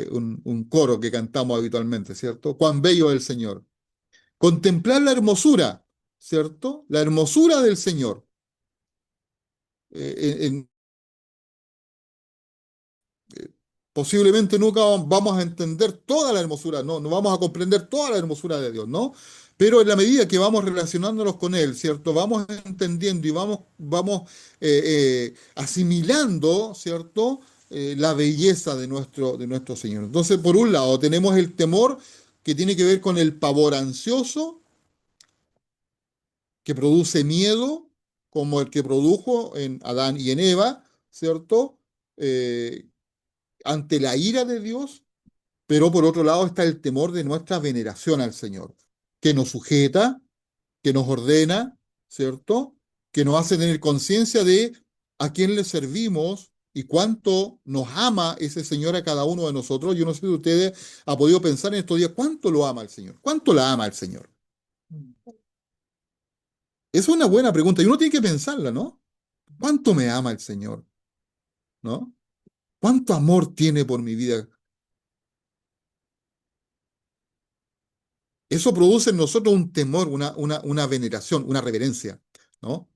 A: un coro que cantamos habitualmente, ¿cierto? Cuán bello es el Señor. Contemplar la hermosura, ¿cierto? La hermosura del Señor. En Posiblemente nunca vamos a entender toda la hermosura, no vamos a comprender toda la hermosura de Dios, ¿no? Pero en la medida que vamos relacionándonos con Él, ¿cierto? Vamos entendiendo y vamos asimilando, ¿cierto? La belleza de nuestro Señor. Entonces, por un lado, tenemos el temor que tiene que ver con el pavor ansioso, que produce miedo, como el que produjo en Adán y en Eva, ¿cierto? Eh, ante la ira de Dios. Pero por otro lado está el temor de nuestra veneración al Señor, que nos sujeta, que nos ordena, ¿cierto? Que nos hace tener conciencia de a quién le servimos y cuánto nos ama ese Señor a cada uno de nosotros. Yo no sé si ustedes han podido pensar en estos días cuánto lo ama el Señor, cuánto la ama el Señor. Esa es una buena pregunta y uno tiene que pensarla, ¿no? ¿Cuánto me ama el Señor? ¿No? ¿Cuánto amor tiene por mi vida? Eso produce en nosotros un temor, una veneración, una reverencia, ¿no?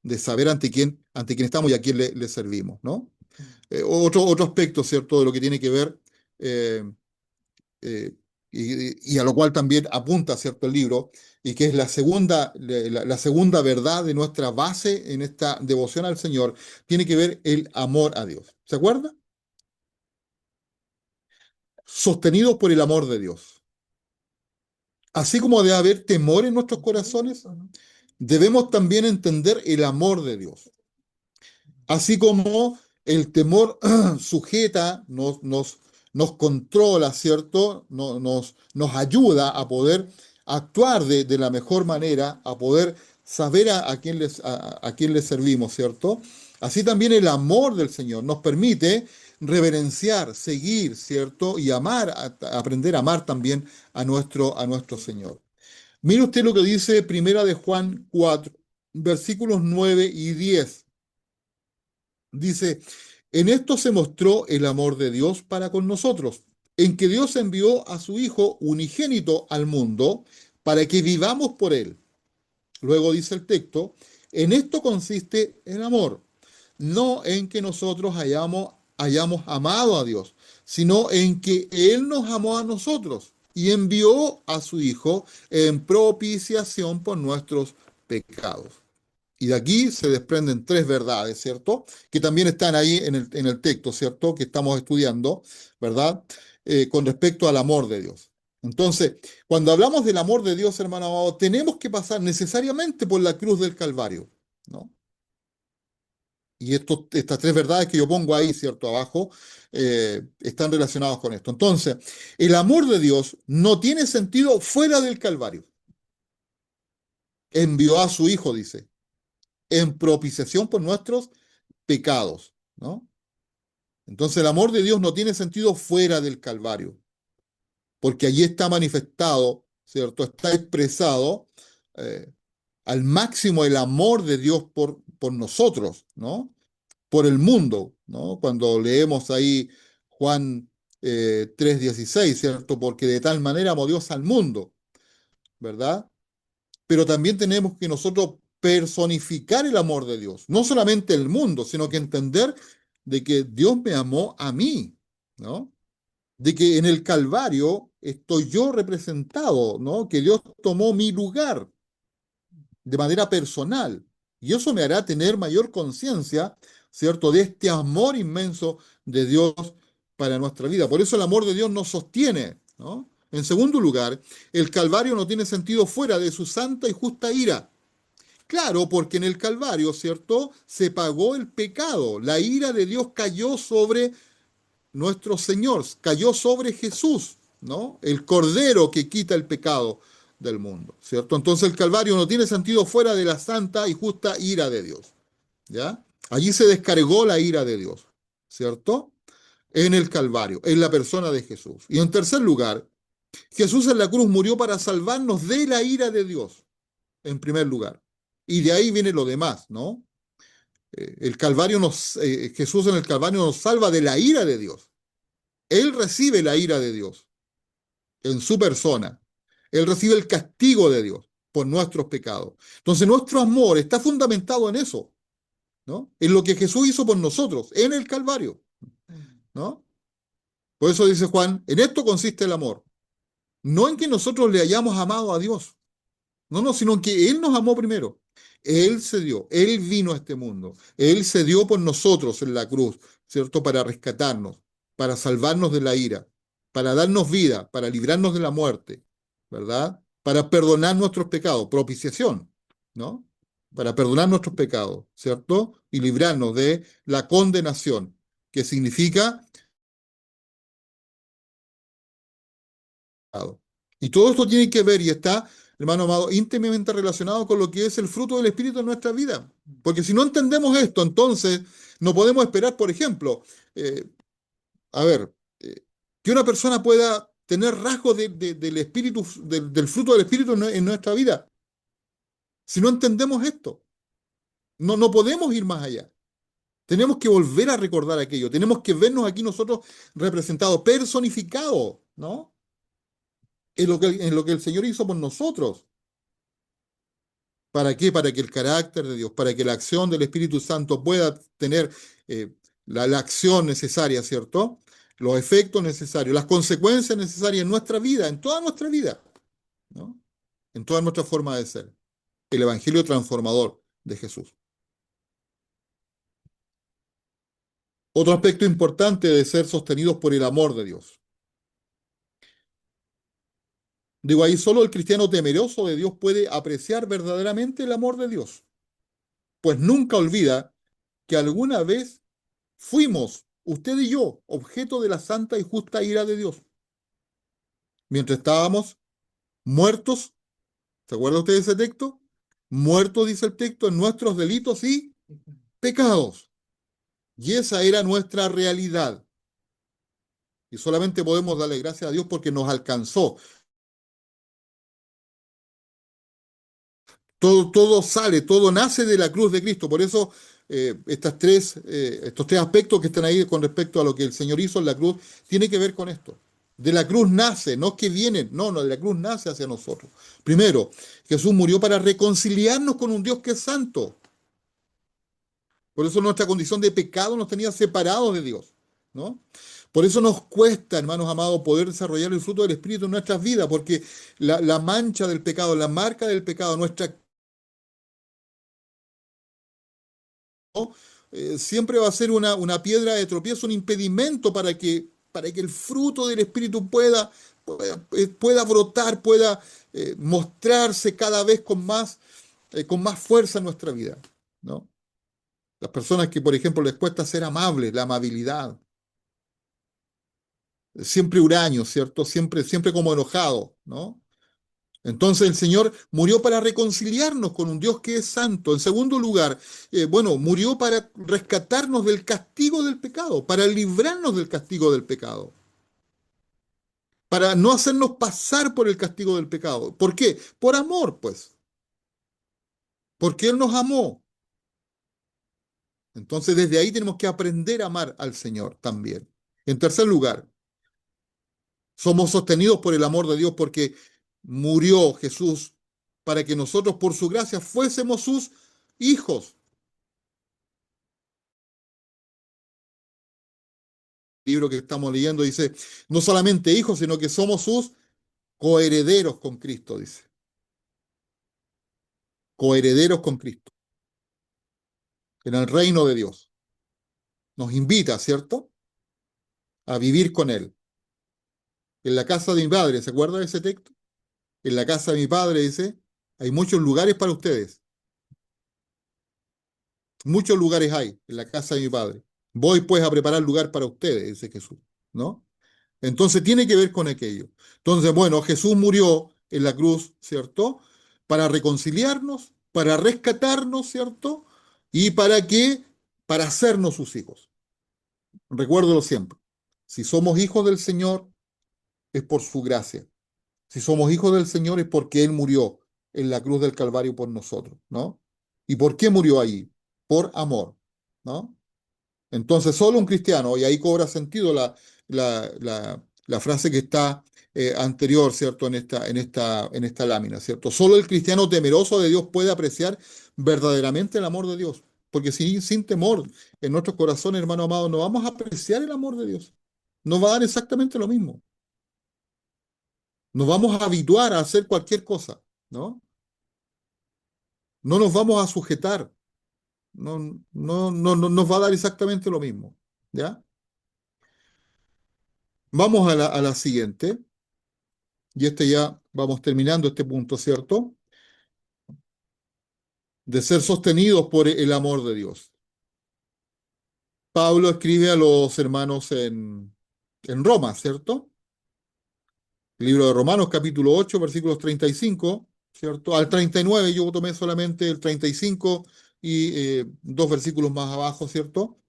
A: De saber ante quién estamos y a quién le servimos, ¿no? Otro aspecto, ¿cierto?, de lo que tiene que ver, eh, eh, y a lo cual también apunta, ¿cierto?, el libro, y que es la segunda verdad de nuestra base en esta devoción al Señor, tiene que ver el amor a Dios. ¿Se acuerda? Sostenidos por el amor de Dios. Así como debe haber temor en nuestros corazones, debemos también entender el amor de Dios. Así como el temor sujeta, nos controla, ¿cierto? Nos ayuda a poder actuar de la mejor manera, a poder saber a quién le servimos, ¿cierto? Así también el amor del Señor nos permite reverenciar, seguir, ¿cierto? Y amar, aprender a amar también a nuestro Señor. Mire usted lo que dice Primera de Juan 4, versículos 9 y 10. Dice, en esto se mostró el amor de Dios para con nosotros, en que Dios envió a su Hijo unigénito al mundo para que vivamos por él. Luego dice el texto, en esto consiste el amor, no en que nosotros hayamos amado a Dios, sino en que Él nos amó a nosotros y envió a su Hijo en propiciación por nuestros pecados. Y de aquí se desprenden tres verdades, ¿cierto? Que también están ahí en el texto, ¿cierto? Que estamos estudiando, ¿verdad? Con respecto al amor de Dios. Entonces, cuando hablamos del amor de Dios, hermano amado, tenemos que pasar necesariamente por la cruz del Calvario, ¿no? Y estas tres verdades que yo pongo ahí, ¿cierto? Abajo, están relacionadas con esto. Entonces, el amor de Dios no tiene sentido fuera del Calvario. Envió a su Hijo, dice, en propiciación por nuestros pecados, ¿no? Entonces el amor de Dios no tiene sentido fuera del Calvario, porque allí está manifestado, ¿cierto? Está expresado eh, al máximo el amor de Dios por nosotros, ¿no? Por el mundo, ¿no? Cuando leemos ahí Juan 3:16, ¿cierto? Porque de tal manera amó Dios al mundo, ¿verdad? Pero también tenemos que nosotros personificar el amor de Dios, no solamente el mundo, sino que entender de que Dios me amó a mí, ¿no? De que en el Calvario estoy yo representado, ¿no? Que Dios tomó mi lugar de manera personal. Y eso me hará tener mayor conciencia, ¿cierto?, de este amor inmenso de Dios para nuestra vida. Por eso el amor de Dios nos sostiene, ¿no? En segundo lugar, el Calvario no tiene sentido fuera de su santa y justa ira. Claro, porque en el Calvario, ¿cierto?, se pagó el pecado. La ira de Dios cayó sobre nuestro Señor, cayó sobre Jesús, ¿no? El Cordero que quita el pecado del mundo, ¿cierto? Entonces el Calvario no tiene sentido fuera de la santa y justa ira de Dios, ¿ya? Allí se descargó la ira de Dios, ¿cierto? En el Calvario, en la persona de Jesús. Y en tercer lugar, Jesús en la cruz murió para salvarnos de la ira de Dios, en primer lugar. Y de ahí viene lo demás, ¿no? Jesús en el Calvario nos salva de la ira de Dios. Él recibe la ira de Dios en su persona. Él recibe el castigo de Dios por nuestros pecados. Entonces nuestro amor está fundamentado en eso, ¿no? En lo que Jesús hizo por nosotros, en el Calvario, ¿no? Por eso dice Juan, en esto consiste el amor. No en que nosotros le hayamos amado a Dios, no, no, sino que Él nos amó primero. Él se dio, Él vino a este mundo, Él se dio por nosotros en la cruz, ¿cierto? Para rescatarnos, para salvarnos de la ira, para darnos vida, para librarnos de la muerte, ¿verdad? Para perdonar nuestros pecados, propiciación, ¿no? Para perdonar nuestros pecados, ¿cierto? Y librarnos de la condenación, que significa pecado. Y todo esto tiene que ver y está, hermano amado, íntimamente relacionado con lo que es el fruto del Espíritu en nuestra vida. Porque si no entendemos esto, entonces no podemos esperar, por ejemplo, eh, a ver, que una persona pueda tener rasgos del Espíritu, del fruto del Espíritu en nuestra vida. Si no entendemos esto, no podemos ir más allá. Tenemos que volver a recordar aquello. Tenemos que vernos aquí nosotros representados, personificados, ¿no? En lo que el Señor hizo por nosotros. ¿Para qué? Para que el carácter de Dios, para que la acción del Espíritu Santo pueda tener la acción necesaria, ¿cierto? Los efectos necesarios, las consecuencias necesarias en nuestra vida, en toda nuestra vida, ¿no? En toda nuestra forma de ser. El Evangelio transformador de Jesús. Otro aspecto importante de ser sostenidos por el amor de Dios. Digo, ahí solo el cristiano temeroso de Dios puede apreciar verdaderamente el amor de Dios, pues nunca olvida que alguna vez fuimos, usted y yo, objeto de la santa y justa ira de Dios. Mientras estábamos muertos, ¿se acuerda usted de ese texto? Muertos, dice el texto, en nuestros delitos y pecados. Y esa era nuestra realidad. Y solamente podemos darle gracias a Dios porque nos alcanzó. Todo sale, todo nace de la cruz de Cristo. Por eso estos tres aspectos que están ahí con respecto a lo que el Señor hizo en la cruz, tiene que ver con esto. De la cruz nace, no es que viene, no, de la cruz nace hacia nosotros. Primero, Jesús murió para reconciliarnos con un Dios que es santo. Por eso nuestra condición de pecado nos tenía separados de Dios, ¿no? Por eso nos cuesta, hermanos amados, poder desarrollar el fruto del Espíritu en nuestras vidas, porque la mancha del pecado, la marca del pecado, nuestra siempre va a ser una piedra de tropiezo, un impedimento para que el fruto del Espíritu pueda brotar, pueda mostrarse cada vez con más fuerza en nuestra vida, ¿no? Las personas que, por ejemplo, les cuesta ser amables, la amabilidad, siempre huraño, ¿cierto? Siempre como enojado, ¿no? Entonces el Señor murió para reconciliarnos con un Dios que es santo. En segundo lugar, bueno, murió para rescatarnos del castigo del pecado, para librarnos del castigo del pecado, para no hacernos pasar por el castigo del pecado. ¿Por qué? Por amor, pues, porque Él nos amó. Entonces desde ahí tenemos que aprender a amar al Señor también. En tercer lugar, somos sostenidos por el amor de Dios porque murió Jesús para que nosotros por su gracia fuésemos sus hijos. Libro que estamos leyendo dice, no solamente hijos, sino que somos sus coherederos con Cristo, dice. Coherederos con Cristo, en el reino de Dios. Nos invita, ¿cierto?, a vivir con Él. En la casa de mi padre, ¿se acuerda de ese texto? En la casa de mi padre, dice, hay muchos lugares para ustedes. Muchos lugares hay en la casa de mi padre. Voy pues a preparar lugar para ustedes, dice Jesús, ¿no? Entonces tiene que ver con aquello. Entonces, bueno, Jesús murió en la cruz, ¿cierto? Para reconciliarnos, para rescatarnos, ¿cierto? Y para qué? Para hacernos sus hijos. Recuérdelo siempre. Si somos hijos del Señor, es por su gracia. Si somos hijos del Señor es porque Él murió en la cruz del Calvario por nosotros, ¿no? ¿Y por qué murió ahí? Por amor, ¿no? Entonces, solo un cristiano, y ahí cobra sentido la frase que está anterior, ¿cierto? En esta lámina, ¿cierto? Solo el cristiano temeroso de Dios puede apreciar verdaderamente el amor de Dios. Porque sin temor en nuestros corazones, hermano amado, no vamos a apreciar el amor de Dios. Nos va a dar exactamente lo mismo. Nos vamos a habituar a hacer cualquier cosa, ¿no? No nos vamos a sujetar. No, no nos va a dar exactamente lo mismo, ¿ya? Vamos a la siguiente. Y ya vamos terminando este punto, ¿cierto? De ser sostenidos por el amor de Dios. Pablo escribe a los hermanos en Roma, ¿cierto? El libro de Romanos, capítulo 8 versículos 35, ¿cierto? Al 39 yo tomé solamente el 35 y dos versículos más abajo, ¿cierto?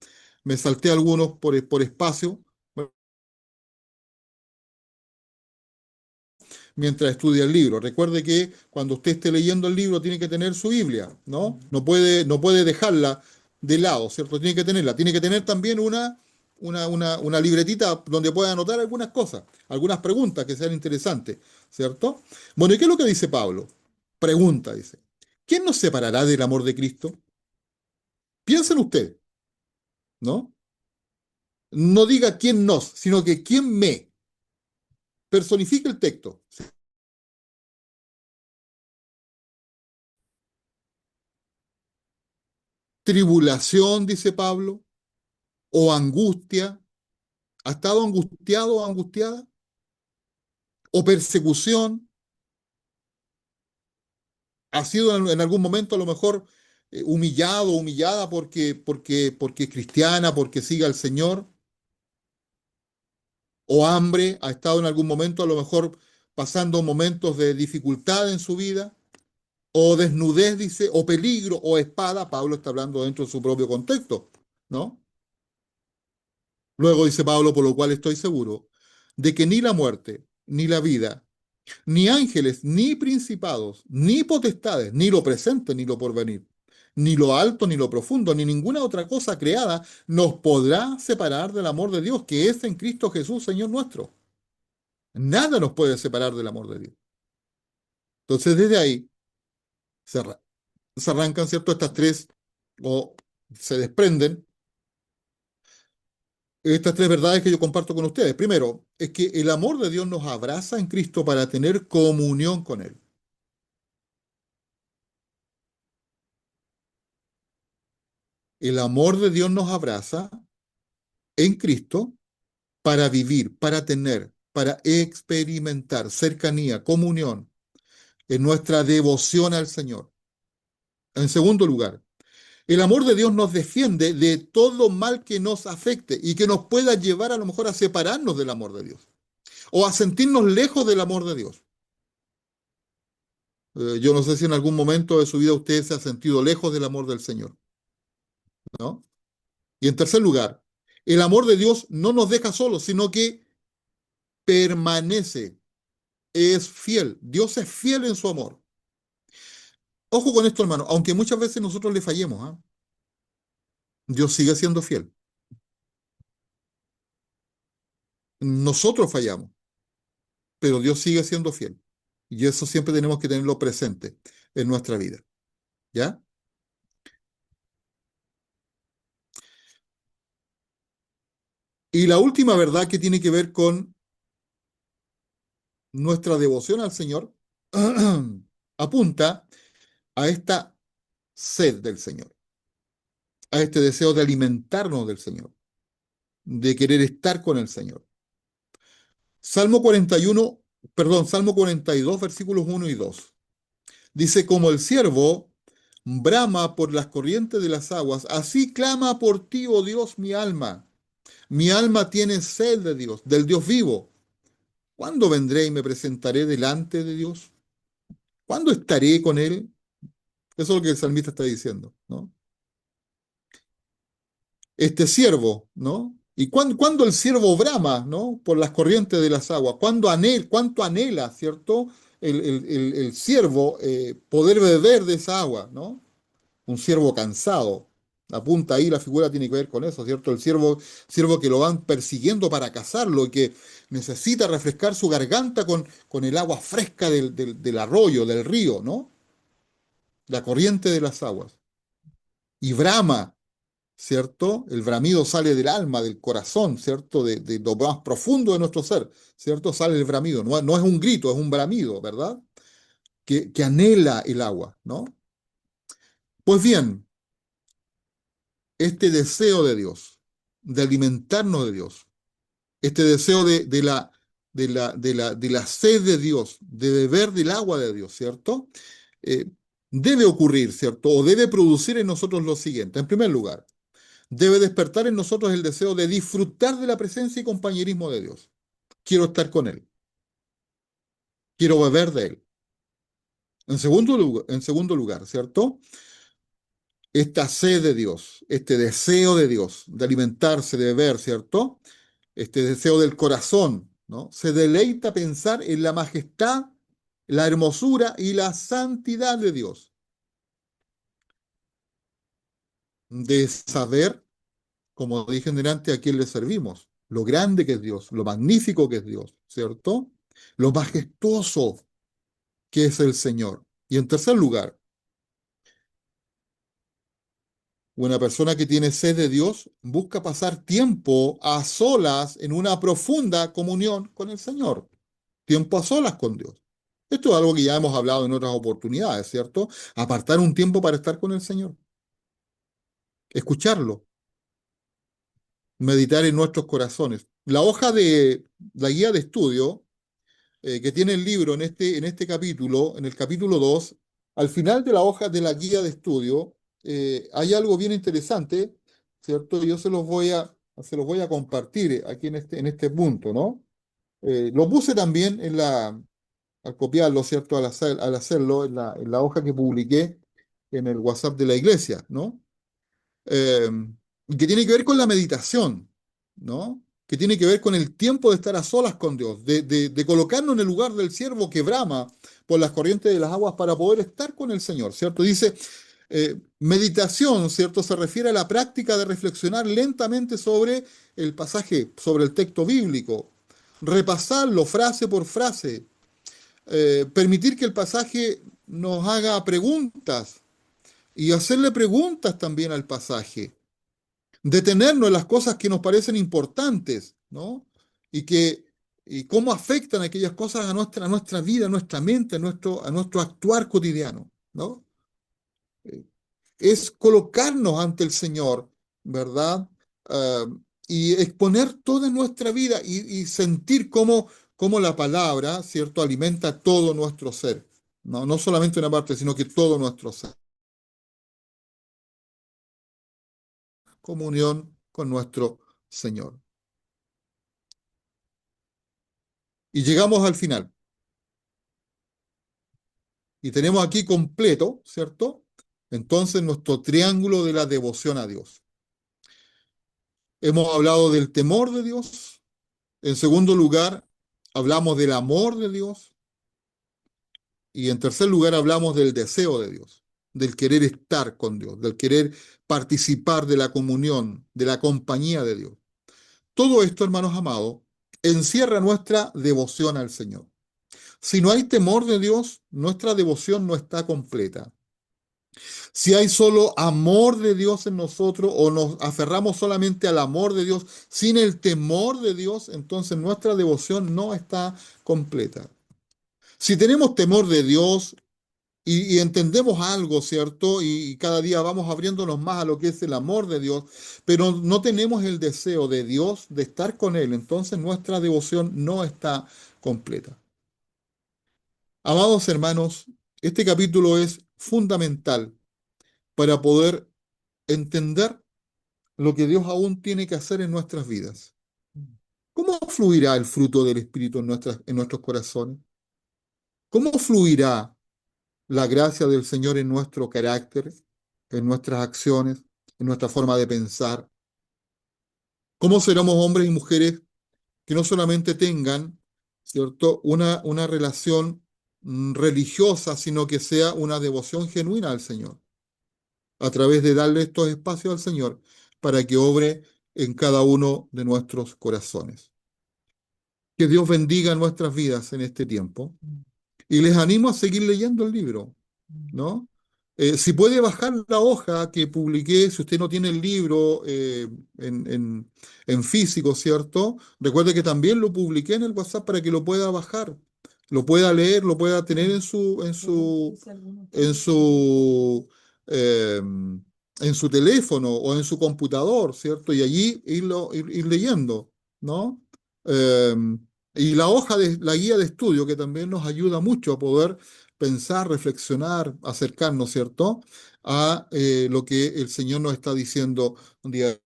A: Me salté algunos por espacio. Mientras estudia el libro. Recuerde que cuando usted esté leyendo el libro tiene que tener su Biblia, ¿no? No puede dejarla de lado, ¿cierto? Tiene que tenerla. Tiene que tener también una libretita donde pueda anotar algunas cosas, algunas preguntas que sean interesantes, ¿cierto? Bueno, ¿y qué es lo que dice Pablo? Pregunta, dice. ¿Quién nos separará del amor de Cristo? Piensen usted, ¿no? No diga quién nos, sino que quién me. Personifique el texto. Tribulación, dice Pablo, o angustia. ¿Ha estado angustiado o angustiada? ¿O persecución? ¿Ha sido en algún momento a lo mejor humillado o humillada porque es cristiana, porque sigue al Señor? ¿O hambre? ¿Ha estado en algún momento a lo mejor pasando momentos de dificultad en su vida? ¿O desnudez, dice? ¿O peligro? ¿O espada? Pablo está hablando dentro de su propio contexto, ¿no? Luego dice Pablo, por lo cual estoy seguro de que ni la muerte, ni la vida, ni ángeles, ni principados, ni potestades, ni lo presente, ni lo porvenir, ni lo alto, ni lo profundo, ni ninguna otra cosa creada nos podrá separar del amor de Dios, que es en Cristo Jesús, Señor nuestro. Nada nos puede separar del amor de Dios. Entonces, desde ahí se, arra- se arrancan, ¿cierto? Estas tres, o se desprenden, estas tres verdades que yo comparto con ustedes. Primero, es que el amor de Dios nos abraza en Cristo para tener comunión con Él. El amor de Dios nos abraza en Cristo para vivir, para tener, para experimentar cercanía, comunión en nuestra devoción al Señor. En segundo lugar, el amor de Dios nos defiende de todo mal que nos afecte y que nos pueda llevar a lo mejor a separarnos del amor de Dios o a sentirnos lejos del amor de Dios. Yo no sé si en algún momento de su vida usted se ha sentido lejos del amor del Señor, ¿no? Y en tercer lugar, el amor de Dios no nos deja solos, sino que permanece, es fiel. Dios es fiel en su amor. Ojo con esto, hermano, aunque muchas veces nosotros le fallemos, ¿ah? Dios sigue siendo fiel. Nosotros fallamos, pero Dios sigue siendo fiel. Y eso siempre tenemos que tenerlo presente en nuestra vida, ¿ya? Y la última verdad que tiene que ver con nuestra devoción al Señor apunta a esta sed del Señor, a este deseo de alimentarnos del Señor, de querer estar con el Señor. Salmo 41, perdón, Salmo 42, versículos 1 y 2. Dice, como el ciervo brama por las corrientes de las aguas, así clama por ti, oh Dios, mi alma. Mi alma tiene sed de Dios, del Dios vivo. ¿Cuándo vendré y me presentaré delante de Dios? ¿Cuándo estaré con Él? Eso es lo que el salmista está diciendo, ¿no? Este siervo, ¿no? ¿Y cuándo el siervo brama, ¿no? Por las corrientes de las aguas? ¿Cuánto anhela, ¿cierto? El siervo poder beber de esa agua, ¿no? Un siervo cansado. Apunta ahí, la figura tiene que ver con eso, ¿cierto? El siervo que lo van persiguiendo para cazarlo y que necesita refrescar su garganta con el agua fresca del arroyo, del río, ¿no? La corriente de las aguas. Y brama, ¿cierto? El bramido sale del alma, del corazón, ¿cierto? De lo más profundo de nuestro ser, ¿cierto? Sale el bramido. No es un grito, es un bramido, ¿verdad? Que anhela el agua, ¿no? Pues bien, este deseo de Dios, de alimentarnos de Dios, este deseo de la sed de Dios, de beber del agua de Dios, ¿cierto? Eh, debe ocurrir, ¿cierto? O debe producir en nosotros lo siguiente. En primer lugar, debe despertar en nosotros el deseo de disfrutar de la presencia y compañerismo de Dios. Quiero estar con Él, quiero beber de Él. En segundo lugar, ¿cierto? Esta sed de Dios, este deseo de Dios, de alimentarse, de beber, ¿cierto? Este deseo del corazón, ¿no? Se deleita pensar en la majestad, la hermosura y la santidad de Dios, de saber, como dije delante, a quién le servimos, lo grande que es Dios, lo magnífico que es Dios, ¿cierto? Lo majestuoso que es el Señor. Y en tercer lugar, una persona que tiene sed de Dios busca pasar tiempo a solas en una profunda comunión con el Señor. Tiempo a solas con Dios. Esto es algo que ya hemos hablado en otras oportunidades, ¿cierto? Apartar un tiempo para estar con el Señor, escucharlo, meditar en nuestros corazones. La hoja de la guía de estudio que tiene el libro en este capítulo, en el capítulo 2, al final de la hoja de la guía de estudio, hay algo bien interesante, ¿cierto? Yo se los voy a compartir aquí en este punto, ¿no? Lo puse también al copiarlo, ¿cierto? Al hacerlo en la hoja que publiqué en el WhatsApp de la iglesia, ¿no? Eh, que tiene que ver con la meditación, ¿no? Que tiene que ver con el tiempo de estar a solas con Dios, de colocarnos en el lugar del siervo que brama por las corrientes de las aguas para poder estar con el Señor, ¿cierto? Dice, meditación, ¿cierto? Se refiere a la práctica de reflexionar lentamente sobre el pasaje, sobre el texto bíblico, repasarlo frase por frase, permitir que el pasaje nos haga preguntas y hacerle preguntas también al pasaje, detenernos en las cosas que nos parecen importantes, ¿no? Y y cómo afectan aquellas cosas a nuestra vida, a nuestra mente, a nuestro actuar cotidiano, ¿no? Eh, Es colocarnos ante el Señor, ¿verdad? Ah, y exponer toda nuestra vida y sentir cómo la palabra, ¿cierto?, alimenta todo nuestro ser, ¿no? No solamente una parte, sino que todo nuestro ser. Comunión con nuestro Señor. Y llegamos al final. Y tenemos aquí completo, ¿cierto? Entonces nuestro triángulo de la devoción a Dios. Hemos hablado del temor de Dios. En segundo lugar, hablamos del amor de Dios. Y en tercer lugar, hablamos del deseo de Dios, del querer estar con Dios, del querer participar de la comunión, de la compañía de Dios. Todo esto, hermanos amados, encierra nuestra devoción al Señor. Si no hay temor de Dios, nuestra devoción no está completa. Si hay solo amor de Dios en nosotros o nos aferramos solamente al amor de Dios sin el temor de Dios, entonces nuestra devoción no está completa. Si tenemos temor de Dios y entendemos algo, ¿cierto? Y cada día vamos abriéndonos más a lo que es el amor de Dios, pero no tenemos el deseo de Dios de estar con Él, entonces nuestra devoción no está completa. Amados hermanos, este capítulo es fundamental para poder entender lo que Dios aún tiene que hacer en nuestras vidas. ¿Cómo fluirá el fruto del Espíritu en nuestros corazones? ¿Cómo fluirá la gracia del Señor en nuestro carácter, en nuestras acciones, en nuestra forma de pensar? ¿Cómo seremos hombres y mujeres que no solamente tengan, ¿cierto?, una relación religiosa, sino que sea una devoción genuina al Señor, a través de darle estos espacios al Señor para que obre en cada uno de nuestros corazones? Que Dios bendiga nuestras vidas en este tiempo y les animo a seguir leyendo el libro, ¿no? Si puede bajar la hoja que publiqué, si usted no tiene el libro en, en- en físico, ¿cierto? Recuerde que también lo publiqué en el WhatsApp para que lo pueda bajar, lo pueda leer, lo pueda tener en su, eh, en su teléfono o en su computador, ¿cierto? Y allí ir leyendo, ¿no? Eh, y la guía de estudio, que también nos ayuda mucho a poder pensar, reflexionar, acercarnos, ¿cierto? A lo que el Señor nos está diciendo un día.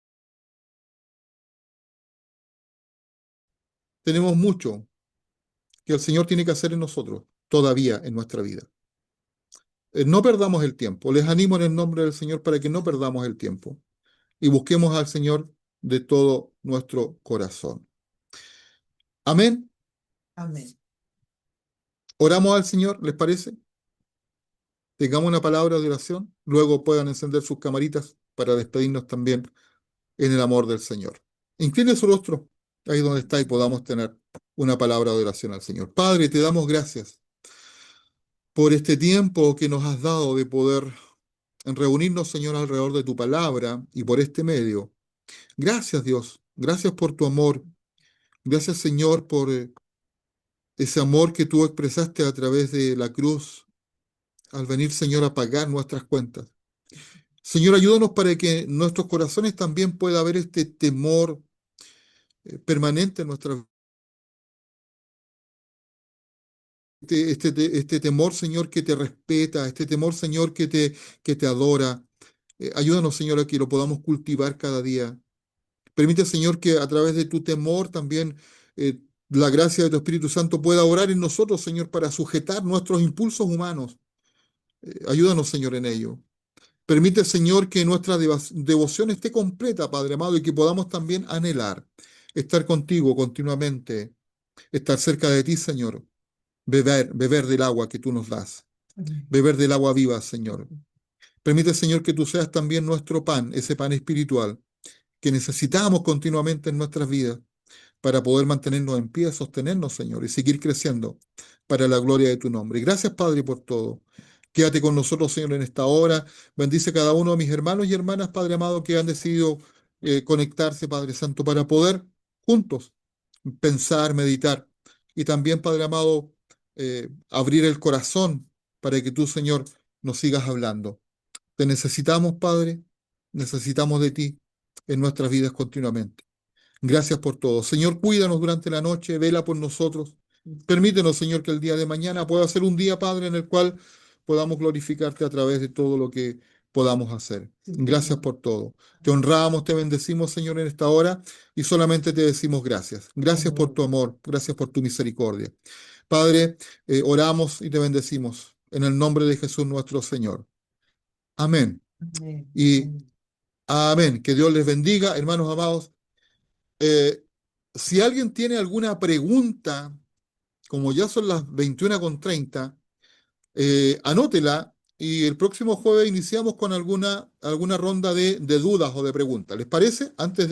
A: Tenemos mucho que el Señor tiene que hacer en nosotros, todavía en nuestra vida. No perdamos el tiempo. Les animo en el nombre del Señor para que no perdamos el tiempo y busquemos al Señor de todo nuestro corazón. Amén.
B: Amén.
A: Oramos al Señor, ¿les parece? Tengamos una palabra de oración, luego puedan encender sus camaritas para despedirnos también en el amor del Señor. Incline su rostro ahí donde está y podamos tener una palabra de oración al Señor. Padre, te damos gracias por este tiempo que nos has dado de poder reunirnos, Señor, alrededor de tu palabra y por este medio. Gracias, Dios. Gracias por tu amor. Gracias, Señor, por ese amor que tú expresaste a través de la cruz al venir, Señor, a pagar nuestras cuentas. Señor, ayúdanos para que en nuestros corazones también pueda haber este temor permanente en nuestra vida. Este temor, Señor, que te respeta, este temor, Señor, que te adora. Ayúdanos, Señor, a que lo podamos cultivar cada día. Permite, Señor, que a través de tu temor también la gracia de tu Espíritu Santo pueda orar en nosotros, Señor, para sujetar nuestros impulsos humanos. Ayúdanos, Señor, en ello. Permite, Señor, que nuestra devoción esté completa, Padre amado, y que podamos también anhelar estar contigo continuamente, estar cerca de ti, Señor, beber del agua que tú nos das, beber del agua viva, Señor. Permite, Señor, que tú seas también nuestro pan, ese pan espiritual que necesitamos continuamente en nuestras vidas para poder mantenernos en pie, sostenernos, Señor, y seguir creciendo para la gloria de tu nombre. Y gracias, Padre, por todo. Quédate con nosotros, Señor, en esta hora. Bendice cada uno de mis hermanos y hermanas, Padre amado, que han decidido conectarse, Padre Santo, para poder juntos pensar, meditar y también, Padre amado, abrir el corazón para que tú, Señor, nos sigas hablando. Te necesitamos, Padre, necesitamos de ti en nuestras vidas continuamente. Gracias por todo. Señor, cuídanos durante la noche, vela por nosotros. Permítenos, Señor, que el día de mañana pueda ser un día, Padre, en el cual podamos glorificarte a través de todo lo que podamos hacer. Gracias por todo. Te honramos, te bendecimos, Señor, en esta hora y solamente te decimos gracias. Gracias por tu amor, gracias por tu misericordia. Padre, oramos y te bendecimos en el nombre de Jesús nuestro Señor. Amén. Y amén. Que Dios les bendiga, hermanos amados. Eh, si alguien tiene alguna pregunta, como ya son las 21:30, anótela y el próximo jueves iniciamos con alguna ronda de dudas o de preguntas. ¿Les parece? Antes de